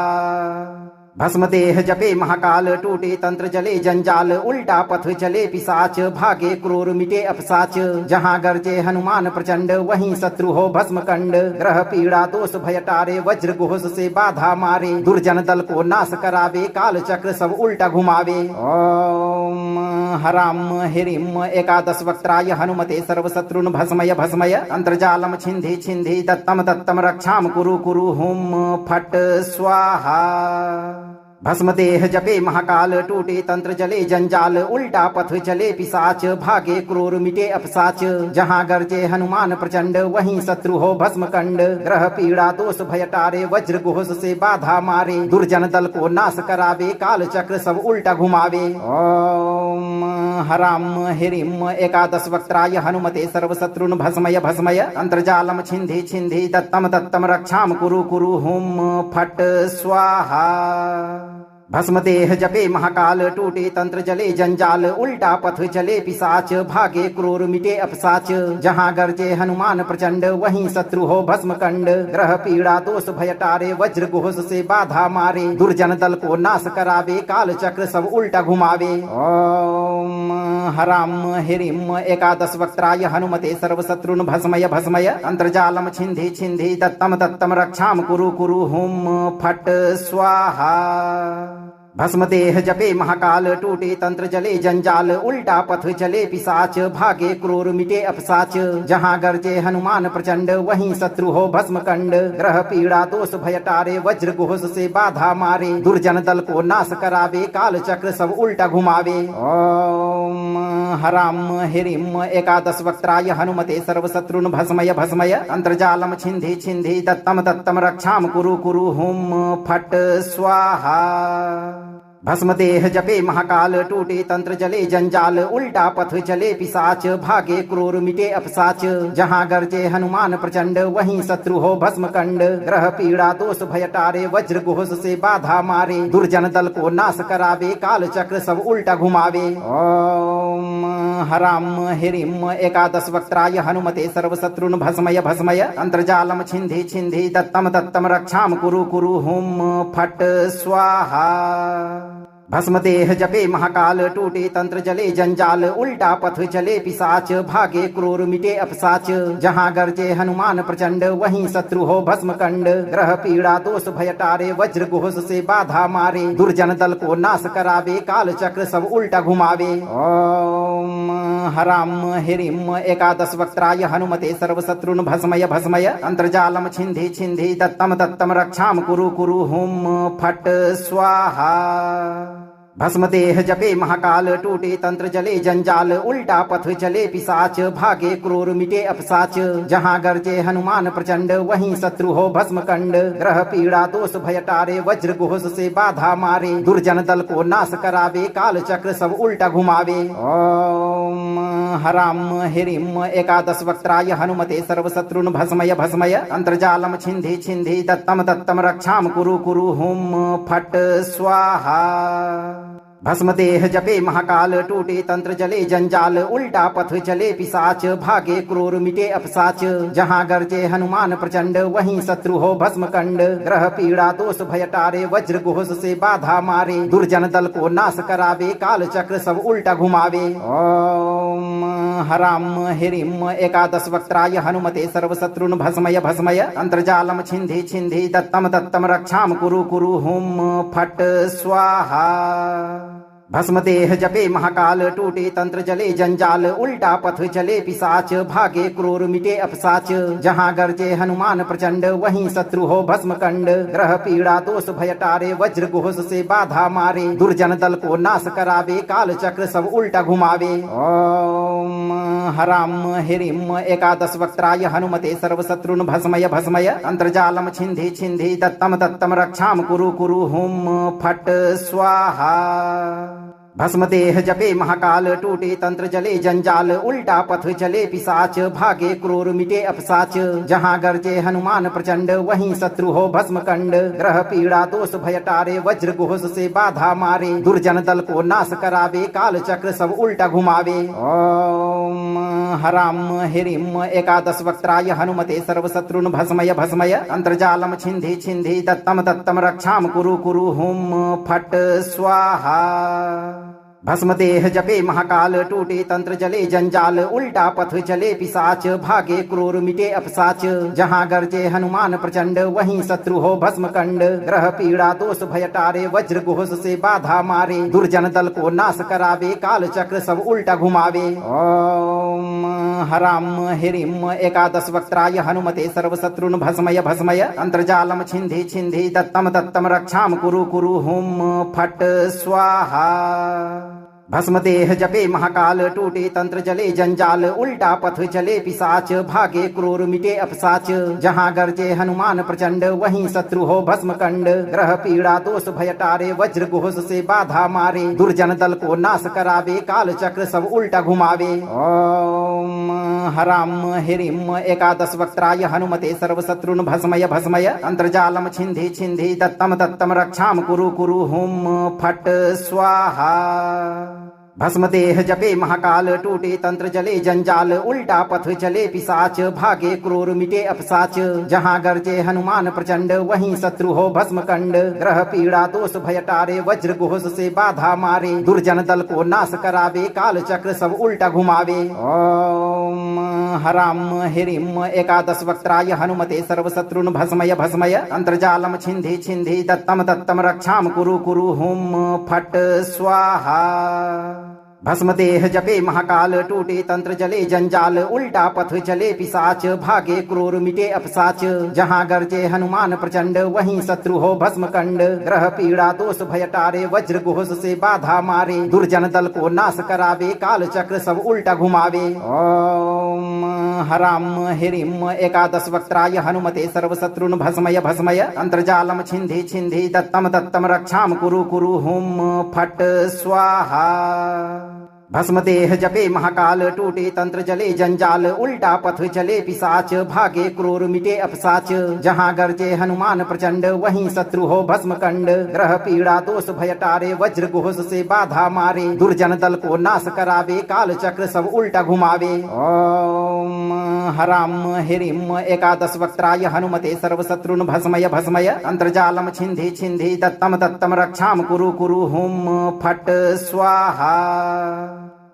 भस्म देह जपे महाकाल टूटे तंत्र जले जंजाल उल्टा पथ चले पिशाच भागे क्रूर मिटे अपसाच जहाँ गरजे हनुमान प्रचंड वहीं शत्रु हो भस्म कंड ग्रह पीड़ा दोष भय टारे वज्र घोष से बाधा मारे दुर्जन दल को नाश करावे काल चक्र सब उल्टा घुमावे। ओम हरां ह्रीं एकादश वक्त्राय हनुमते सर्वशत्रुन् भस्मय भस्मय अंतर्जालम छिन्धि छिन्धि दत्तं दत्तं रक्षां कुरु कुरु हुं फट् स्वाहा। भस्म देह जपे महाकाल टूटे तंत्र जले जंजाल उल्टा पथ चले पिशाच भागे क्रूर मिटे अपसाच जहाँ गरजे हनुमान प्रचंड वहीं शत्रु हो भस्म कंड ग्रह पीड़ा दोष भय टारे वज्र घोष से बाधा मारे दुर्जन दल को नाश करावे काल चक्र सब उल्टा घुमावे। ओम हरां ह्रीं एकादश वक्त्राय हनुमते सर्वशत्रुन् भस्मय भस्मय अंतर्जालम छिन्धि छिन्धि दत्तं दत्तं रक्षां कुरु कुरु हुं फट् स्वाहा। भस्म देह जपे महाकाल टूटे तंत्र जले जंजाल उल्टा पथ चले पिशाच भागे क्रूर मिटे अपसाच जहाँ गरजे हनुमान प्रचंड वहीं शत्रु हो भस्म कंड ग्रह पीड़ा दोष भय टारे वज्र घोष से बाधा मारे दुर्जन दल को नाश करावे काल चक्र सब उल्टा घुमावे। ओम हरां ह्रीं एकादश वक्त्राय हनुमते सर्वशत्रुन् भस्मय भस्मय अंतर्जालम छिन्धि छिन्धि दत्तं दत्तं रक्षां कुरु कुरु हुं फट् स्वाहा। भस्म देह जपे महाकाल टूटे तंत्र जले जंजाल उल्टा पथ चले पिशाच भागे क्रूर मिटे अपसाच जहाँ गरजे हनुमान प्रचंड वहीं शत्रु हो भस्म कंड ग्रह पीड़ा दोष भय टारे वज्र घोष से बाधा मारे दुर्जन दल को नाश करावे काल चक्र सब उल्टा घुमावे। ओम हरां ह्रीं एकादश वक्त्राय हनुमते सर्वशत्रुन् भस्मय भस्मय अंतर्जालम छिन्धि छिन्धि दत्तं दत्तं रक्षां कुरु कुरु हुं फट् स्वाहा। भस्म देह जपे महाकाल टूटे तंत्र जले जंजाल उल्टा पथ चले पिशाच भागे क्रूर मिटे अपसाच जहाँ गरजे हनुमान प्रचंड वहीं शत्रु हो भस्म कंड ग्रह पीड़ा दोष भय टारे वज्र घोष से बाधा मारे दुर्जन दल को नाश करावे काल चक्र सब उल्टा घुमावे। ओम हरां ह्रीं एकादश वक्त्राय हनुमते सर्वशत्रुन् भस्मय भस्मय अंतर्जालम छिन्धि छिन्धि दत्तं दत्तं रक्षां कुरु कुरु हुं फट् स्वाहा। भस्म देह जपे महाकाल टूटे तंत्र जले जंजाल उल्टा पथ चले पिशाच भागे क्रूर मिटे अपसाच जहाँ गरजे हनुमान प्रचंड वहीं शत्रु हो भस्म कंड ग्रह पीड़ा दोष भय टारे वज्र घोष से बाधा मारे दुर्जन दल को नाश करावे काल चक्र सब उल्टा घुमावे। ओम हराम हिरिम एकादश वक्त्राय हनुमते सर्व शत्रुन भस्मय भस्मय अंतर्जालम छिंधि छिंधि दत्तम दत्तम रक्षाम कुरु कुरु हुम फट स्वाहा। भस्म देह जपे महाकाल टूटे तंत्र जले जंजाल उल्टा पथ चले पिशाच भागे क्रूर मिटे अपसाच जहाँ गरजे हनुमान प्रचंड वहीं शत्रु हो भस्म कंड ग्रह पीड़ा दोष भय टारे वज्र घोष से बाधा मारे दुर्जन दल को नाश करावे काल चक्र सब उल्टा घुमावे। ओम हराम हिरिम एकादश वक्त्राय हनुमते सर्व शत्रुन भस्मय भस्मय अंतर्जालम छिंधि छिंधि दत्तम दत्तम रक्षाम कुरु कुरु हुम फट स्वाहा। भस्म देह जपे महाकाल टूटे तंत्र जले जंजाल उल्टा पथ चले पिशाच भागे क्रूर मिटे अपसाच जहाँ गरजे हनुमान प्रचंड वहीं शत्रु हो भस्म कंड ग्रह पीड़ा दोष भय टारे वज्र घोष से बाधा मारे दुर्जन दल को नाश करावे काल चक्र सब उल्टा घुमावे। ओम हराम हिरिम एकादश वक्त्राय हनुमते सर्व शत्रुन भस्मय भस्मय अंतर्जालम छिंधि छिंधि दत्तम दत्तम रक्षाम कुरु कुरु हुम फट स्वाहा। भस्म देह जपे महाकाल टूटे तंत्र जले जंजाल उल्टा पथ चले पिशाच भागे क्रूर मिटे अपसाच जहाँ गरजे हनुमान प्रचंड वहीं शत्रु हो भस्म कंड ग्रह पीड़ा दोष भय टारे वज्र घोष से बाधा मारे दुर्जन दल को नाश करावे काल चक्र सब उल्टा घुमावे। ओम हराम हिरिम एकादश वक्त्राय हनुमते सर्व शत्रुन भस्मय भस्मय अंतर्जालम छिंधि छिंधि दत्तम दत्तम रक्षाम कुरु कुरु हुम फट स्वाहा। भस्म देह जपे महाकाल टूटे तंत्र जले जंजाल उल्टा पथ चले पिशाच भागे क्रूर मिटे अपसाच जहाँ गरजे हनुमान प्रचंड वहीं शत्रु हो भस्म कंड ग्रह पीड़ा दोष भय टारे वज्र घोष से बाधा मारे दुर्जन दल को नाश करावे काल चक्र सब उल्टा घुमावे। ओम हराम हिरिम एकादश वक्त्राय हनुमते सर्व शत्रुन भस्मय भस्मय अंतर्जालम छिंधि छिंधि दत्तम दत्तम रक्षाम कुरु कुरु हुम फट स्वाहा। भस्म देह जपे महाकाल टूटे तंत्र जले जंजाल उल्टा पथ चले पिशाच भागे क्रूर मिटे अपसाच जहाँ गरजे हनुमान प्रचंड वहीं शत्रु हो भस्म कंड ग्रह पीड़ा दोष भय टारे वज्र घोष से बाधा मारे दुर्जन दल को नाश करावे काल चक्र सब उल्टा घुमावे। ओम हराम हिरिम एकादश वक्त्राय हनुमते सर्व शत्रुन भस्मय भस्मय अंतर्जालम छिंधि छिंधि दत्तम दत्तम रक्षाम कुरु कुरु हुम फट स्वाहा। भस्म देह जपे महाकाल टूटे तंत्र जले जंजाल उल्टा पथ चले पिशाच भागे क्रूर मिटे अपसाच जहाँ गरजे हनुमान प्रचंड वहीं शत्रु हो भस्म कंड ग्रह पीड़ा दोष भय टारे वज्र घोष से बाधा मारे दुर्जन दल को नाश करावे काल चक्र सब उल्टा घुमावे। ओम हराम हिरिम एकादश वक्त्राय हनुमते सर्व शत्रुन भस्मय भस्मय अंतर्जालम छिंधि छिंधि दत्तम दत्तम रक्षाम कुरु कुरु हुम फट स्वाहा। भस्म देह जपे महाकाल टूटे तंत्र जले जंजाल उल्टा पथ चले पिशाच भागे क्रूर मिटे अपसाच जहाँ गरजे हनुमान प्रचंड वहीं शत्रु हो भस्म कंड ग्रह पीड़ा दोष भय टारे वज्र घोष से बाधा मारे दुर्जन दल को नाश करावे काल चक्र सब उल्टा घुमावे। ओम हराम हिरिम एकादश वक्त्राय हनुमते सर्व शत्रुन भस्मय भस्मय अंतर्जालम छिंधि छिंधि दत्तम दत्तम रक्षाम कुरु कुरु हुम फट स्वाहा। भस्म देह जपे महाकाल टूटे तंत्र जले जंजाल उल्टा पथ चले पिशाच भागे क्रूर मिटे अपसाच जहाँ गरजे हनुमान प्रचंड वहीं शत्रु हो भस्म कंड ग्रह पीड़ा दोष भय टारे वज्र घोष से बाधा मारे दुर्जन दल को नाश करावे काल चक्र सब उल्टा घुमावे। ओम हराम हिरिम एकादश वक्त्राय हनुमते सर्व शत्रुन भस्मय भस्मय अंतर्जालम छिंधि छिंधि दत्तम दत्तम रक्षाम कुरु कुरु हुम फट स्वाहा। भस्म देह जपे महाकाल टूटे तंत्र जले जंजाल उल्टा पथ चले पिशाच भागे क्रूर मिटे अपसाच जहाँ गरजे हनुमान प्रचंड वहीं शत्रु हो भस्म कंड ग्रह पीड़ा दोष भय टारे वज्र घोष से बाधा मारे दुर्जन दल को नाश करावे काल चक्र सब उल्टा घुमावे। ओम ॐ हरां ह्रीं एकादश वक्त्राय हनुमते सर्वशत्रून् भस्मय भस्मय अन्तर्जालं छिन्धि छिन्धि दत्तं दत्तं रक्षां कुरु कुरु हुं फट् स्वाहा।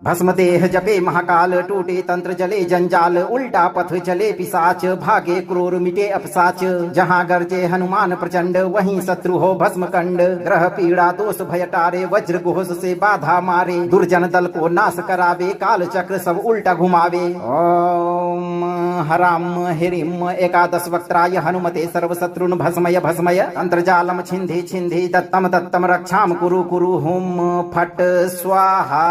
भस्मदेह जपे महाकाल टूटे तंत्र जले जंजाल उल्टा पथ चले पिशाच भागे क्रूर मिटे अपसाच जहाँ गर्जे हनुमान प्रचंड वहीं शत्रु हो भस्म कंड ग्रह पीड़ा दोष भय टारे वज्र घोष से बाधा मारे दुर्जन दल को नाश करावे काल चक्र सब उल्टा घुमावे। ओम हराम ह्रीं एकादश वक्त्राय हनुमते सर्वशत्रुन् भस्मय भस्मय अंतर्जालम छिन्धि छिन्धि दत्तं दत्तं रक्षां कुरु कुरु हुं फट् स्वाहा।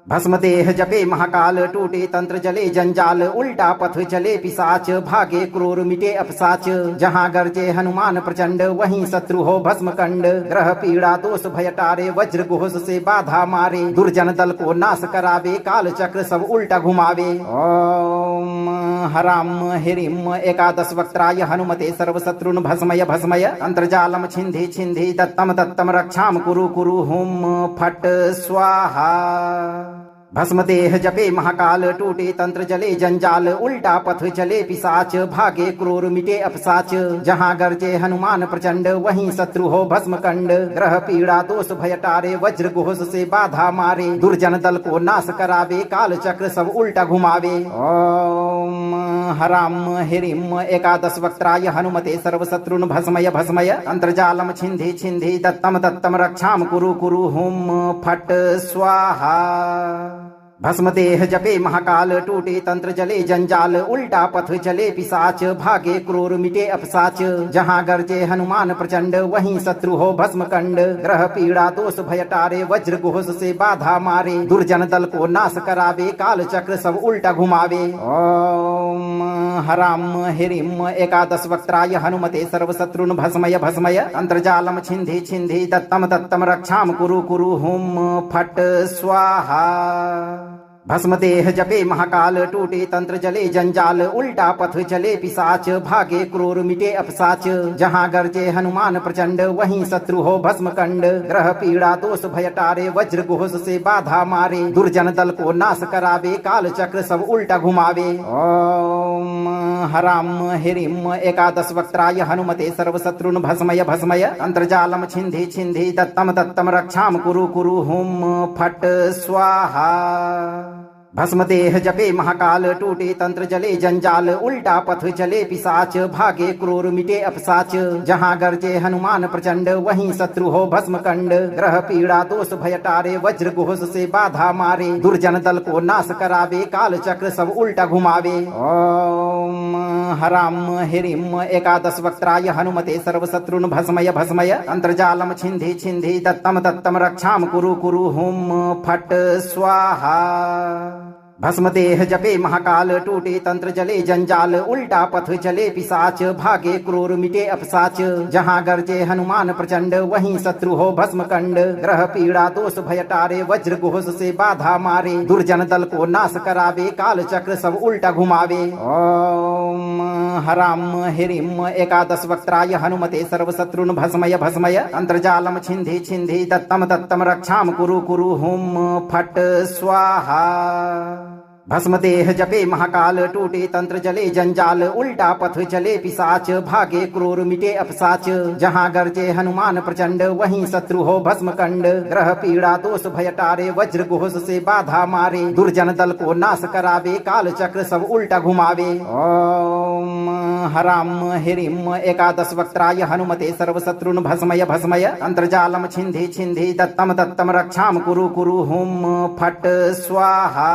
भस्मदेह जपे महाकाल टूटे तंत्र जले जंजाल उल्टा पथ चले पिशाच भागे क्रूर मिटे अपसाच जहाँ गर्जे हनुमान प्रचंड वहीं शत्रु हो भस्म कंड ग्रह पीड़ा दोष भय टारे वज्र घोष से बाधा मारे दुर्जन दल को नाश करावे काल चक्र सब उल्टा घुमावे। ओम हराम ह्रीं एकादश वक्त्राय हनुमते सर्वशत्रुन् भस्मय भस्मय अंतर्जालम छिन्धि छिन्धि दत्तं दत्तं रक्षां कुरु कुरु हुं फट् स्वाहा। भस्मदेह जपे महाकाल टूटे तंत्र जले जंजाल उल्टा पथ चले पिशाच भागे क्रूर मिटे अपसाच जहाँ गर्जे हनुमान प्रचंड वहीं शत्रु हो भस्म कंड ग्रह पीड़ा दोष भय टारे वज्र घोष से बाधा मारे दुर्जन दल को नाश करावे काल चक्र सब उल्टा घुमावे। ओम हरां ह्रीं एकादश वक्त्राय हनुमते सर्वशत्रुन् भस्मय भस्मय अंतर्जालम छिन्धि छिन्धि दत्तं दत्तं रक्षां कुरु कुरु हुं फट् स्वाहा। भस्मदेह जपे महाकाल टूटे तंत्र जले जंजाल उल्टा पथ चले पिशाच भागे क्रूर मिटे अपसाच जहाँ गर्जे हनुमान प्रचंड वहीं शत्रु हो भस्म कंड ग्रह पीड़ा दोष भय टारे वज्र घोष से बाधा मारे दुर्जन दल को नाश करावे काल चक्र सब उल्टा घुमावे। ओम हरां ह्रीं एकादश वक्त्राय हनुमते सर्वशत्रुन् भस्मय भस्मय अंतर्जालम छिन्धि छिन्धि दत्तं दत्तं रक्षां कुरु कुरु हुं फट् स्वाहा। भस्मदेह जपे महाकाल टूटे तंत्र जले जंजाल उल्टा पथ चले पिशाच भागे क्रूर मिटे अपसाच जहाँ गर्जे हनुमान प्रचंड वहीं शत्रु हो भस्म कंड ग्रह पीड़ा दोष भय टारे वज्र घोष से बाधा मारे दुर्जन दल को नाश करावे काल चक्र सब उल्टा घुमावे। ओम हरां ह्रीं एकादश वक्त्राय हनुमते सर्वशत्रुन् भस्मय भस्मय अंतर्जालम छिन्धि छिन्धि दत्तं दत्तं रक्षां कुरु कुरु हुं फट् स्वाहा। भस्मदेह जपे महाकाल टूटे तंत्र जले जंजाल उल्टा पथ चले पिशाच भागे क्रूर मिटे अपसाच जहाँ गर्जे हनुमान प्रचंड वहीं शत्रु हो भस्म कंड ग्रह पीड़ा दोष भय टारे वज्र घोष से बाधा मारे दुर्जन दल को नाश करावे काल चक्र सब उल्टा घुमावे। ओम हरां ह्रीं एकादश वक्त्राय हनुमते सर्वशत्रुन् भस्मय भस्मय अंतर्जालम छिन्धि छिन्धि दत्तं दत्तं रक्षां कुरु कुरु हुं फट् स्वाहा। भस्मदेह जपे महाकाल टूटे तंत्र जले जंजाल उल्टा पथ चले पिशाच भागे क्रूर मिटे अपसाच जहाँ गर्जे हनुमान प्रचंड वहीं शत्रु हो भस्म कंड ग्रह पीड़ा दोष भय टारे वज्र घोष से बाधा मारे दुर्जन दल को नाश करावे काल चक्र सब उल्टा घुमावे। ओम हरां ह्रीं एकादश वक्त्राय हनुमते सर्वशत्रुन् भस्मय भस्मय अंतर्जालम छिन्धि छिन्धि दत्तं दत्तं रक्षां कुरु कुरु हुं फट् स्वाहा। भस्मदेह जपे महाकाल टूटे तंत्र जले जंजाल उल्टा पथ चले पिशाच भागे क्रूर मिटे अपसाच जहाँ गर्जे हनुमान प्रचंड वहीं शत्रु हो भस्म कंड ग्रह पीड़ा दोष भय टारे वज्र घोष से बाधा मारे दुर्जन दल को नाश करावे काल चक्र सब उल्टा घुमावे। ओम हरां ह्रीं एकादश वक्त्राय हनुमते सर्वशत्रुन् भस्मय भस्मय अंतर्जालम छिन्धि छिन्धि दत्तं दत्तं रक्षां कुरु कुरु हुं फट् स्वाहा।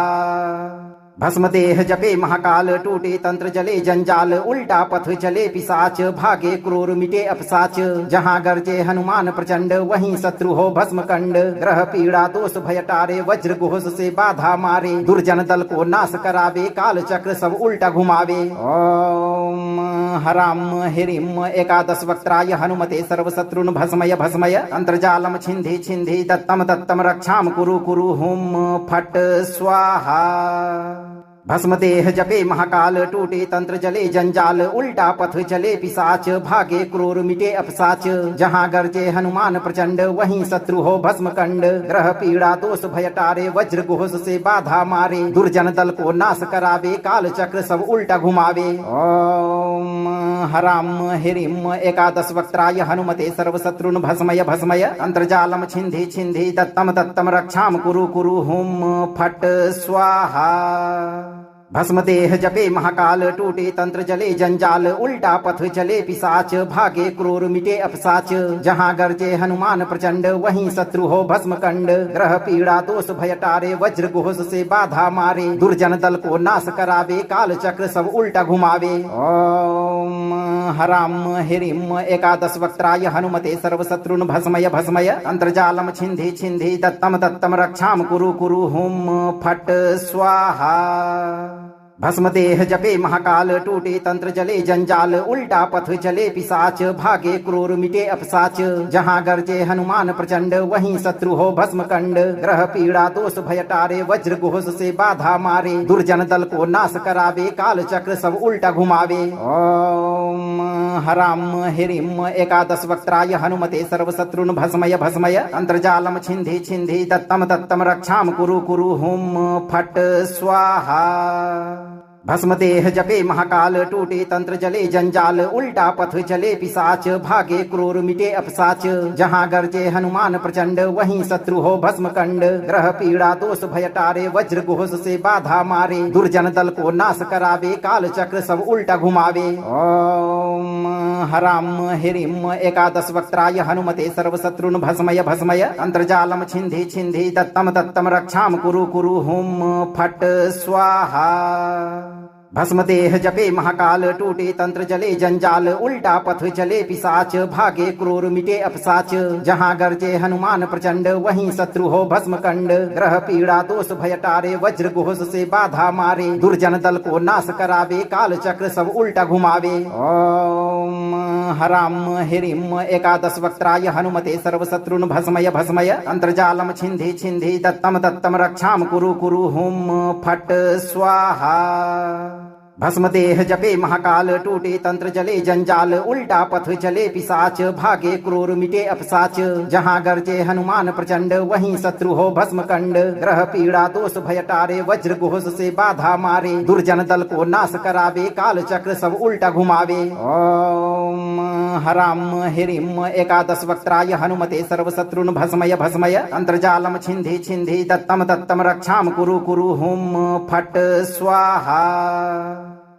भस्मदेह जपे महाकाल टूटे तंत्र जले जंजाल उल्टा पथ चले पिशाच भागे क्रूर मिटे अपसाच जहाँ गर्जे हनुमान प्रचंड वहीं शत्रु हो भस्म कंड ग्रह पीड़ा दोष भय टारे वज्र घोष से बाधा मारे दुर्जन दल को नाश करावे काल चक्र सब उल्टा घुमावे। ओम हरां ह्रीं एकादश वक्त्राय हनुमते सर्वशत्रुन् भस्मय भस्मय अंतर्जालम छिन्धि छिन्धि दत्तं दत्तं रक्षां कुरु कुरु हुं फट् स्वाहा। भस्म देह जपे महाकाल टूटे तंत्र जले जंजाल उल्टा पथ चले पिशाच भागे क्रूर मिटे अपसाच जहाँ गर्जे हनुमान प्रचंड वहीं शत्रु हो भस्म कंड ग्रह पीड़ा दोष भय टारे वज्र घोष से बाधा मारे दुर्जन दल को नाश करावे काल चक्र सब उल्टा घुमावे। ओम हराम हिरिम एकादश वक्त्राय हनुमते सर्व शत्रुन भस्मय भस्मय अंतर्जालम छिंधि छिंधि दत्तम दत्तम रक्षाम कुरु कुरु हुम फट स्वाहा। भस्म देह जपे महाकाल टूटे तंत्र जले जंजाल उल्टा पथ चले पिशाच भागे क्रूर मिटे अपसाच जहाँ गर्जे हनुमान प्रचंड वहीं शत्रु हो भस्म कंड ग्रह पीड़ा दोष भय टारे वज्र घोष से बाधा मारे दुर्जन दल को नाश करावे काल चक्र सब उल्टा घुमावे। ओम हराम हिरिम एकादश वक्त्राय हनुमते सर्व शत्रुन भस्मय भस्मय अंतर्जालम छिंधि छिंधि दत्तम दत्तम रक्षाम कुरु कुरु हुम फट स्वाहा। भस्म देह जपे महाकाल टूटे तंत्र जले जंजाल उल्टा पथ चले पिशाच भागे क्रूर मिटे अपसाच जहाँ गर्जे हनुमान प्रचंड वहीं शत्रु हो भस्म कंड ग्रह पीड़ा दोष भय टारे वज्र घोष से बाधा मारे दुर्जन दल को नाश करावे काल चक्र सब उल्टा घुमावे। ओम हराम हिरिम एकादश वक्त्राय हनुमते सर्व शत्रुन भस्मय भस्मय अंतर्जालम छिंधि छिंधि दत्तम दत्तम रक्षाम कुरु कुरु हुम फट स्वाहा। भस्म देह जपे महाकाल टूटे तंत्र जले जंजाल उल्टा पथ चले पिशाच भागे क्रूर मिटे अपसाच जहाँ गर्जे हनुमान प्रचंड वहीं शत्रु हो भस्म कंड ग्रह पीड़ा दोष भय टारे वज्र घोष से बाधा मारे दुर्जन दल को नाश करावे काल चक्र सब उल्टा घुमावे। ओम हराम हिरिम एकादश वक्त्राय हनुमते सर्व शत्रुन भस्मय भस्मय अंतर्जालम छिंधि छिंधि दत्तम दत्तम रक्षाम कुरु कुरु हुम फट स्वाहा। भस्म देह जपे महाकाल टूटे तंत्र जले जंजाल उल्टा पथ चले पिशाच भागे क्रूर मिटे अपसाच जहाँ गर्जे हनुमान प्रचंड वहीं शत्रु हो भस्म कंड ग्रह पीड़ा दोष भय टारे वज्र घोष से बाधा मारे दुर्जन दल को नाश करावे काल चक्र सब उल्टा घुमावे। ओम हराम हिरिम एकादश वक्त्राय हनुमते सर्व शत्रुन भस्मय भस्मय अंतर्जालम छिंधि छिंधि दत्तम दत्तम रक्षाम कुरु कुरु हुम फट स्वाहा। भस्म देह जपे महाकाल टूटे तंत्र जले जंजाल उल्टा पथ चले पिशाच भागे क्रूर मिटे अपसाच जहाँ गर्जे हनुमान प्रचंड वहीं शत्रु हो भस्म कंड ग्रह पीड़ा दोष भय टारे वज्र घोष से बाधा मारे दुर्जन दल को नाश करावे काल चक्र सब उल्टा घुमावे। ओम हराम हिरिम एकादश वक्त्राय हनुमते सर्व शत्रुन भस्मय भस्मय अंतर्जालम छिंधि छिंधि दत्तम दत्तम रक्षाम कुरु कुरु हुम फट स्वाहा।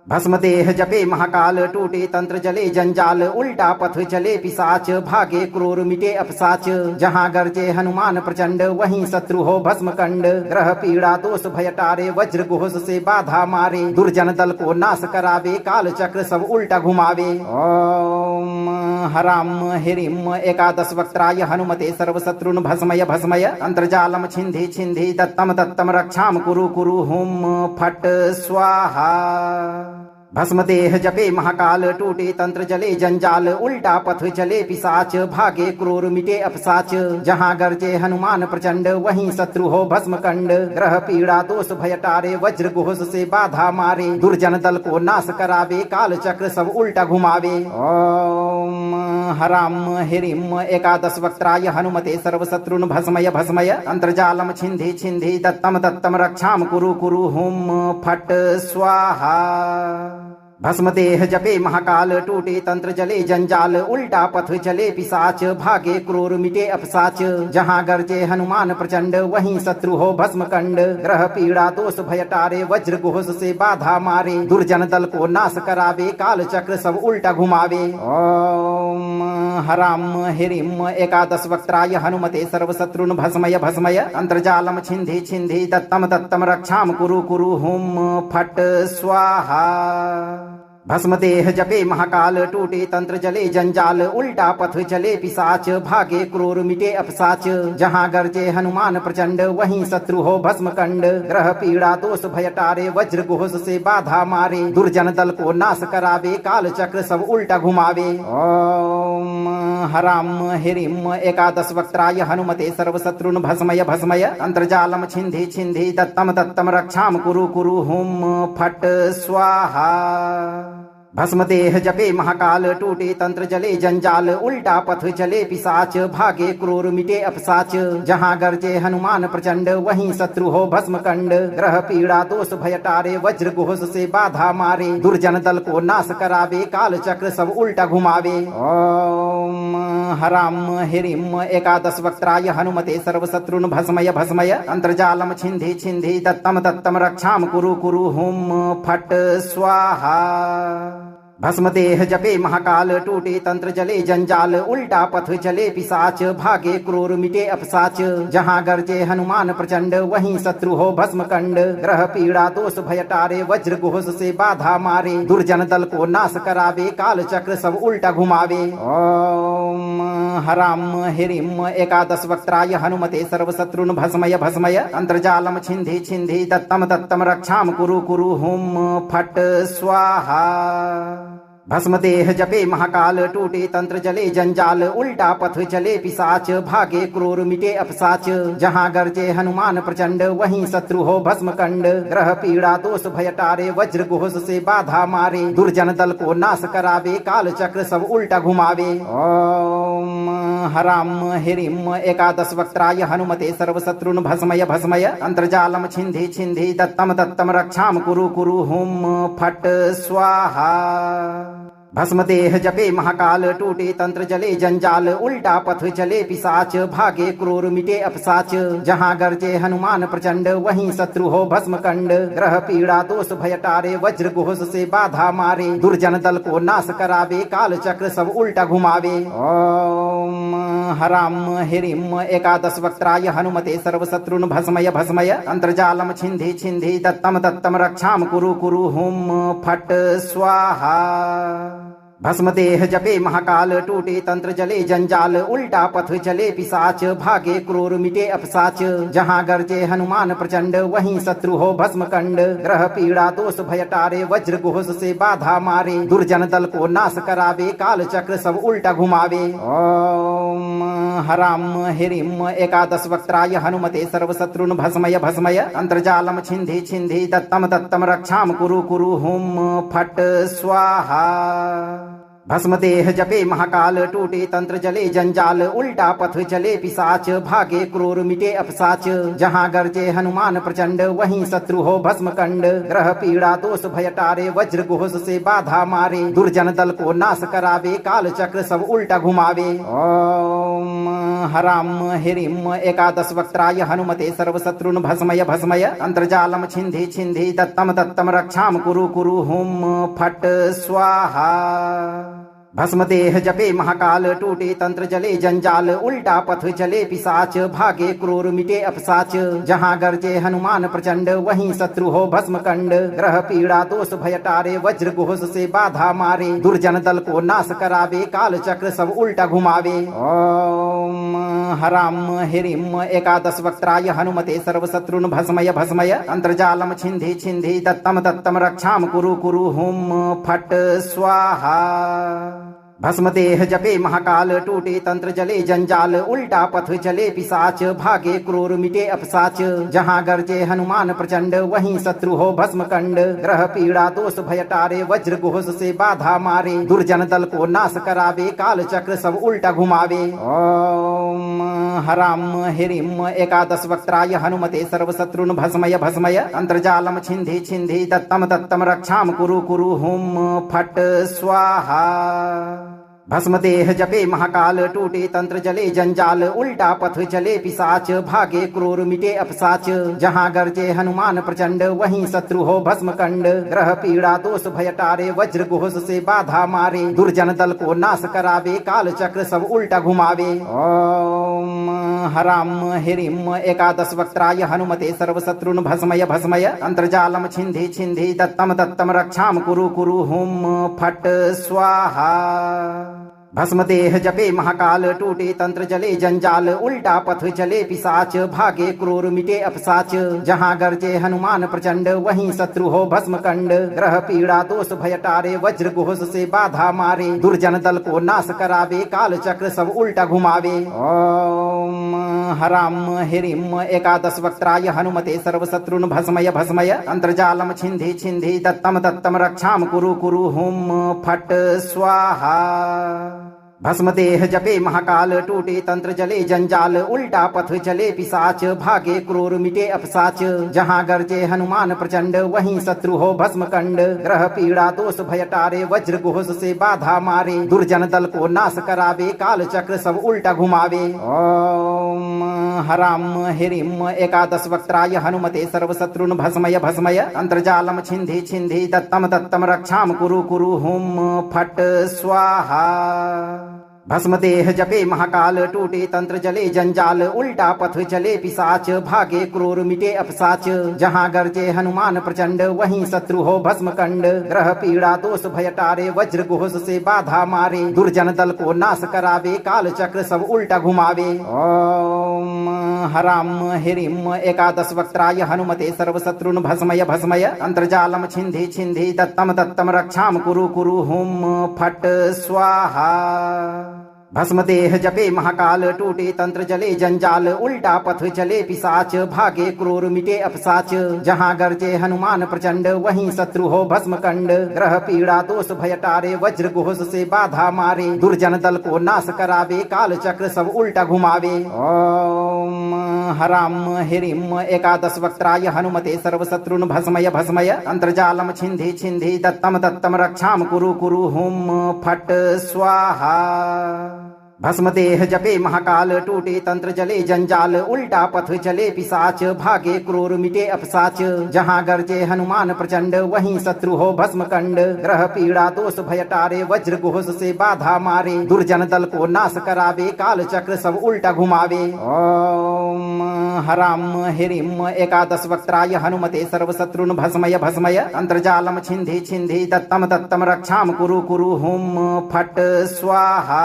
भस्म देह जपे महाकाल टूटे तंत्र जले जंजाल उल्टा पथ चले पिशाच भागे क्रूर मिटे अपसाच जहाँ गर्जे हनुमान प्रचंड वहीं शत्रु हो भस्म कंड ग्रह पीड़ा दोष भय टारे वज्र घोष से बाधा मारे दुर्जन दल को नाश करावे काल चक्र सब उल्टा घुमावे। ओम हराम हिरिम एकादश वक्त्राय हनुमते सर्व शत्रुन भस्मय भस्मय अंतर्जालम छिंधि छिंधि दत्तम दत्तम रक्षाम कुरु कुरु हुम फट स्वाहा। भस्म देह जपे महाकाल टूटे तंत्र जले जंजाल उल्टा पथ चले पिशाच भागे क्रूर मिटे अपसाच जहाँ गर्जे हनुमान प्रचंड वहीं शत्रु हो भस्म कंड ग्रह पीड़ा दोष भय टारे वज्र घोष से बाधा मारे दुर्जन दल को नाश करावे काल चक्र सब उल्टा घुमावे। ओम हराम हिरिम एकादश वक्त्राय हनुमते सर्व शत्रुन भस्मय भस्मय अंतर्जालम छिंधि छिंधि दत्तम दत्तम रक्षाम कुरु कुरु हुम फट स्वाहा। भस्म देह जपे महाकाल टूटे तंत्र जले जंजाल उल्टा पथ चले पिशाच भागे क्रूर मिटे अपसाच जहाँ गर्जे हनुमान प्रचंड वहीं शत्रु हो भस्म कंड ग्रह पीड़ा दोष भय टारे वज्र घोष से बाधा मारे दुर्जन दल को नाश करावे काल चक्र सब उल्टा घुमावे। ओम हराम हिरिम एकादश वक्त्राय हनुमते सर्व शत्रुन भस्मय भस्मय अंतर्जालम छिंधि छिंधि दत्तम दत्तम रक्षाम कुरु कुरु हुम फट स्वाहा। भस्म देह जपे महाकाल टूटे तंत्र जले जंजाल उल्टा पथ चले पिशाच भागे क्रूर मिटे अपसाच जहाँ गर्जे हनुमान प्रचंड वहीं शत्रु हो भस्म कंड ग्रह पीड़ा दोष भय टारे वज्र घोष से बाधा मारे दुर्जन दल को नाश करावे काल चक्र सब उल्टा घुमावे। ओम ॐ हरां ह्रीं एकादश वक्त्राय हनुमते सर्वशत्रून् भस्मय भस्मय तंत्रजालं छिन्धि छिन्धि दत्तं दत्तं रक्षां कुरु कुरु हुं फट् स्वाहा। भस्मतेह जपे महाकाल टूटे तंत्र जले जंजाल उल्टा पथ चले पिशाच भागे क्रूर मिटे अपसाच। जहाँ गर्जे हनुमान प्रचंड वहीं शत्रु हो भस्म कंड। ग्रह पीड़ा दोष भय टारे वज्र घोष से बाधा मारे। दुर्जन दल को नाश करावे काल चक्र सब उल्टा घुमावे। ओम हरां ह्रीं एकादश वक्त्राय हनुमते सर्वशत्रून् भस्मय भस्मय तंत्रजालं छिन्धि छिन्धि दत्तं दत्तं रक्षां कुरु कुरु हुं फट् स्वाहा। भस्मतेह जपे महाकाल टूटे तंत्र जले जंजाल उल्टा पथ चले पिशाच भागे क्रूर मिटे अपसाच। जहाँ गर्जे हनुमान प्रचंड वहीं शत्रु हो भस्म कंड। ग्रह पीड़ा दोष भय टारे वज्र घोष से बाधा मारे। दुर्जन दल को नाश करावे काल चक्र सब उल्टा घुमावे। ओम हरां ह्रीं एकादश वक्त्राय हनुमते सर्वशत्रून् भस्मय भस्मय तंत्रजालं छिन्धि छिन्धि दत्तं दत्तं रक्षां कुरु कुरु हुं फट् स्वाहा। भस्मतेह जपे महाकाल टूटे तंत्र जले जंजाल उल्टा पथ चले पिशाच भागे क्रूर मिटे अपसाच। जहाँ गर्जे हनुमान प्रचंड वहीं शत्रु हो भस्म कंड। ग्रह पीड़ा दोष भय टारे वज्र घोष से बाधा मारे। दुर्जन दल को नाश करावे काल चक्र सब उल्टा घुमावे। ओम हरां ह्रीं एकादश वक्त्राय हनुमते सर्वशत्रून् भस्मय भस्मय तंत्रजालं छिन्धि छिन्धि दत्तं दत्तं रक्षां कुरु कुरु हुं फट् स्वाहा। भस्मतेह जपे महाकाल टूटे तंत्र जले जंजाल उल्टा पथ चले पिशाच भागे क्रूर मिटे अपसाच। जहाँ गर्जे हनुमान प्रचंड वहीं शत्रु हो भस्म कंड। ग्रह पीड़ा दोष भय टारे वज्र घोष से बाधा मारे। दुर्जन दल को नाश करावे काल चक्र सब उल्टा घुमावे। ओम हरां ह्रीं एकादश वक्त्राय हनुमते सर्वशत्रून् भस्मय भस्मय तंत्रजालं छिन्धि छिन्धि दत्तं दत्तं रक्षां कुरु कुरु हुं फट् स्वाहा। भस्मतेह जपे महाकाल टूटे तंत्र जले जंजाल उल्टा पथ चले पिशाच भागे क्रूर मिटे अपसाच। जहाँ गर्जे हनुमान प्रचंड वहीं शत्रु हो भस्म कंड। ग्रह पीड़ा दोष भय टारे वज्र घोष से बाधा मारे। दुर्जन दल को नाश करावे काल चक्र सब उल्टा घुमावे। ओम हरां ह्रीं एकादश वक्त्राय हनुमते सर्वशत्रून् भस्मय भस्मय तंत्रजालं छिन्धि छिन्धि दत्तं दत्तं रक्षां कुरु कुरु हुं फट् स्वाहा। भस्मतेह जपे महाकाल टूटे तंत्र जले जंजाल उल्टा पथ चले पिशाच भागे क्रूर मिटे अपसाच। जहाँ गर्जे हनुमान प्रचंड वहीं शत्रु हो भस्म कंड। ग्रह पीड़ा दोष भय टारे वज्र घोष से बाधा मारे। दुर्जन दल को नाश करावे काल चक्र सब उल्टा घुमावे। ओम हरां ह्रीं एकादश वक्त्राय हनुमते सर्वशत्रून् भस्मय भस्मय तंत्रजालं छिन्धि छिन्धि दत्तं दत्तं रक्षां कुरु कुरु हुं फट् स्वाहा। भस्मतेह जपे महाकाल टूटे तंत्र जले जंजाल उल्टा पथ चले पिशाच भागे क्रूर मिटे अपसाच। जहाँ गर्जे हनुमान प्रचंड वहीं शत्रु हो भस्म कंड। ग्रह पीड़ा दोष भय टारे वज्र घोष से बाधा मारे। दुर्जन दल को नाश करावे काल चक्र सब उल्टा घुमावे। ओम हरां ह्रीं एकादश वक्त्राय हनुमते सर्वशत्रून् भस्मय भस्मय तंत्रजालं छिन्धि छिन्धि दत्तं दत्तं रक्षां कुरु कुरु हुं फट् स्वाहा। भस्मतेह जपे महाकाल टूटे तंत्र जले जंजाल उल्टा पथ चले पिशाच भागे क्रूर मिटे अपसाच। जहाँ गर्जे हनुमान प्रचंड वहीं शत्रु हो भस्म कंड। ग्रह पीड़ा दोष भय टारे वज्र घोष से बाधा मारे। दुर्जन दल को नाश करावे काल चक्र सब उल्टा घुमावे। ओम हरां ह्रीं एकादश वक्त्राय हनुमते सर्वशत्रून् भस्मय भस्मय तंत्रजालं छिन्धि छिन्धि दत्तं दत्तं रक्षां कुरु कुरु हुं फट् स्वाहा। भस्मतेह जपे महाकाल टूटे तंत्र जले जंजाल उल्टा पथ चले पिशाच भागे क्रूर मिटे अपसाच। जहाँ गर्जे हनुमान प्रचंड वहीं शत्रु हो भस्म कंड। ग्रह पीड़ा दोष भय टारे वज्र घोष से बाधा मारे। दुर्जन दल को नाश करावे काल चक्र सब उल्टा घुमावे। ओम हरां ह्रीं एकादश वक्त्राय हनुमते सर्वशत्रून् भस्मय भस्मय तंत्रजालं छिन्धि छिन्धि दत्तं दत्तं रक्षां कुरु कुरु हुं फट् स्वाहा। भस्म देह जपे महाकाल, टूटे तंत्र जले जंजाल, उल्टा पथ चले पिशाच, भागे क्रूर मिटे अपसाच। जहाँ गर्जे हनुमान प्रचंड, वहीं शत्रु हो भस्म कंड। ग्रह पीड़ा दोष भय टारे, वज्र घोष से बाधा मारे। दुर्जन दल को नाश करावे, काल चक्र सब उल्टा घुमावे। ओम हराम हिरिम एकादश वक्त्राय हनुमते सर्वशत्रुन भस्मय भस्मय। अंतर्जालम छिंधि छिंधि, दत्तम दत्तम रक्षाम कुरु कुरु। हुम फट स्वाहा। भस्म देह जपे महाकाल, टूटे तंत्र जले जंजाल, उल्टा पथ चले पिशाच, भागे क्रूर मिटे अपसाच। जहाँ गर्जे हनुमान प्रचंड, वहीं शत्रु हो भस्म कंड। ग्रह पीड़ा दोष भय टारे, वज्र घोष से बाधा मारे। दुर्जन दल को नाश करावे, काल चक्र सब उल्टा घुमावे। ओम हराम हिरिम एकादश वक्त्राय हनुमते सर्वशत्रुन भस्मय भस्मय। अंतर्जालम छिंधि छिंधि, दत्तम दत्तम रक्षाम कुरु कुरु। हुम फट स्वाहा। भस्म देह जपे महाकाल, टूटे तंत्र जले जंजाल, उल्टा पथ चले पिशाच, भागे क्रूर मिटे अपसाच। जहाँ गर्जे हनुमान प्रचंड, वहीं शत्रु हो भस्म कंड। ग्रह पीड़ा दोष भय टारे, वज्र घोष से बाधा मारे। दुर्जन दल को नाश करावे, काल चक्र सब उल्टा घुमावे। ओम हराम हिरिम एकादश वक्त्राय हनुमते सर्वशत्रुन भस्मय भस्मय। अंतर्जालम छिंधि छिंधि, दत्तम दत्तम रक्षाम कुरु कुरु। हुम फट स्वाहा। भस्म देह जपे महाकाल, टूटे तंत्र जले जंजाल, उल्टा पथ चले पिशाच, भागे क्रूर मिटे अपसाच। जहाँ गर्जे हनुमान प्रचंड, वहीं शत्रु हो भस्म कंड। ग्रह पीड़ा दोष भय टारे, वज्र घोष से बाधा मारे। दुर्जन दल को नाश करावे, काल चक्र सब उल्टा घुमावे। ओम हराम हिरिम एकादश वक्त्राय हनुमते सर्वशत्रुन भस्मय भस्मय। अंतर्जालम छिंधि छिंधि, दत्तम दत्तम रक्षाम कुरु कुरु। हुम फट स्वाहा। भस्म देह जपे महाकाल, टूटे तंत्र जले जंजाल, उल्टा पथ चले पिशाच, भागे क्रूर मिटे अपसाच। जहाँ गर्जे हनुमान प्रचंड, वहीं शत्रु हो भस्म कंड। ग्रह पीड़ा दोष भय टारे, वज्र घोष से बाधा मारे। दुर्जन दल को नाश करावे, काल चक्र सब उल्टा घुमावे। ओम हराम हिरिम एकादश वक्त्राय हनुमते सर्वशत्रुन भस्मय भस्मय। अंतर्जालम छिंधि छिंधि, दत्तम दत्तम रक्षाम कुरु कुरु। हुम फट स्वाहा।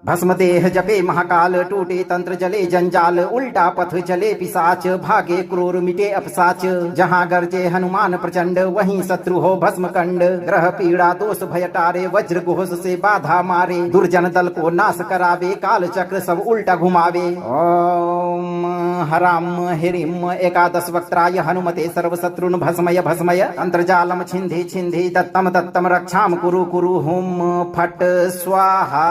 भस्म देह जपे महाकाल, टूटे तंत्र जले जंजाल, उल्टा पथ चले पिशाच, भागे क्रूर मिटे अपसाच। जहाँ गर्जे हनुमान प्रचंड, वहीं शत्रु हो भस्म कंड। ग्रह पीड़ा दोष भय टारे, वज्र घोष से बाधा मारे। दुर्जन दल को नाश करावे, काल चक्र सब उल्टा घुमावे। ओम हराम हिरिम एकादश वक्त्राय हनुमते सर्वशत्रुन भस्मय भस्मय। अंतर्जालम छिंधि छिंधि, दत्तम दत्तम रक्षाम कुरु कुरु। हुम फट स्वाहा।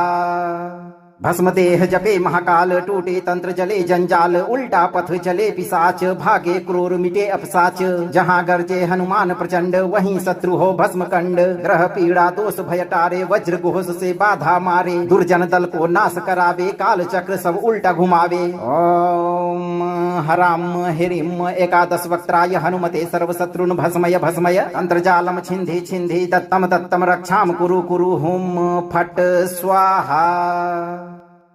भस्म देह जपे महाकाल, टूटे तंत्र जले जंजाल, उल्टा पथ चले पिशाच, भागे क्रूर मिटे अपसाच। जहाँ गर्जे हनुमान प्रचंड, वहीं शत्रु हो भस्म कंड। ग्रह पीड़ा दोष भय टारे, वज्र घोष से बाधा मारे। दुर्जन दल को नाश करावे, काल चक्र सब उल्टा घुमावे। ओम हराम हिरिम एकादश वक्त्राय हनुमते सर्वशत्रुन भस्मय भस्मय। अंतर्जालम छिंधि छिंधि, दत्तम दत्तम रक्षाम कुरु कुरु। हुम फट स्वाहा।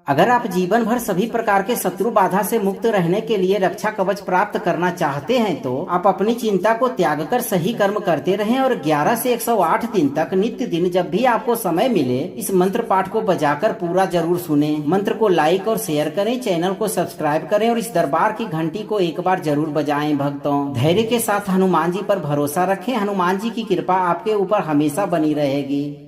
अगर आप जीवन भर सभी प्रकार के शत्रु बाधा से मुक्त रहने के लिए रक्षा कवच प्राप्त करना चाहते हैं तो आप अपनी चिंता को त्याग कर सही कर्म करते रहें और 11 से 108 दिन तक नित्य दिन जब भी आपको समय मिले इस मंत्र पाठ को बजाकर पूरा जरूर सुने। मंत्र को लाइक और शेयर करें, चैनल को सब्सक्राइब करें और इस दरबार की घंटी को एक बार जरूर बजाएं। भक्तों, धैर्य के साथ हनुमान जी पर भरोसा रखें। हनुमान जी की कृपा आपके ऊपर हमेशा बनी रहेगी।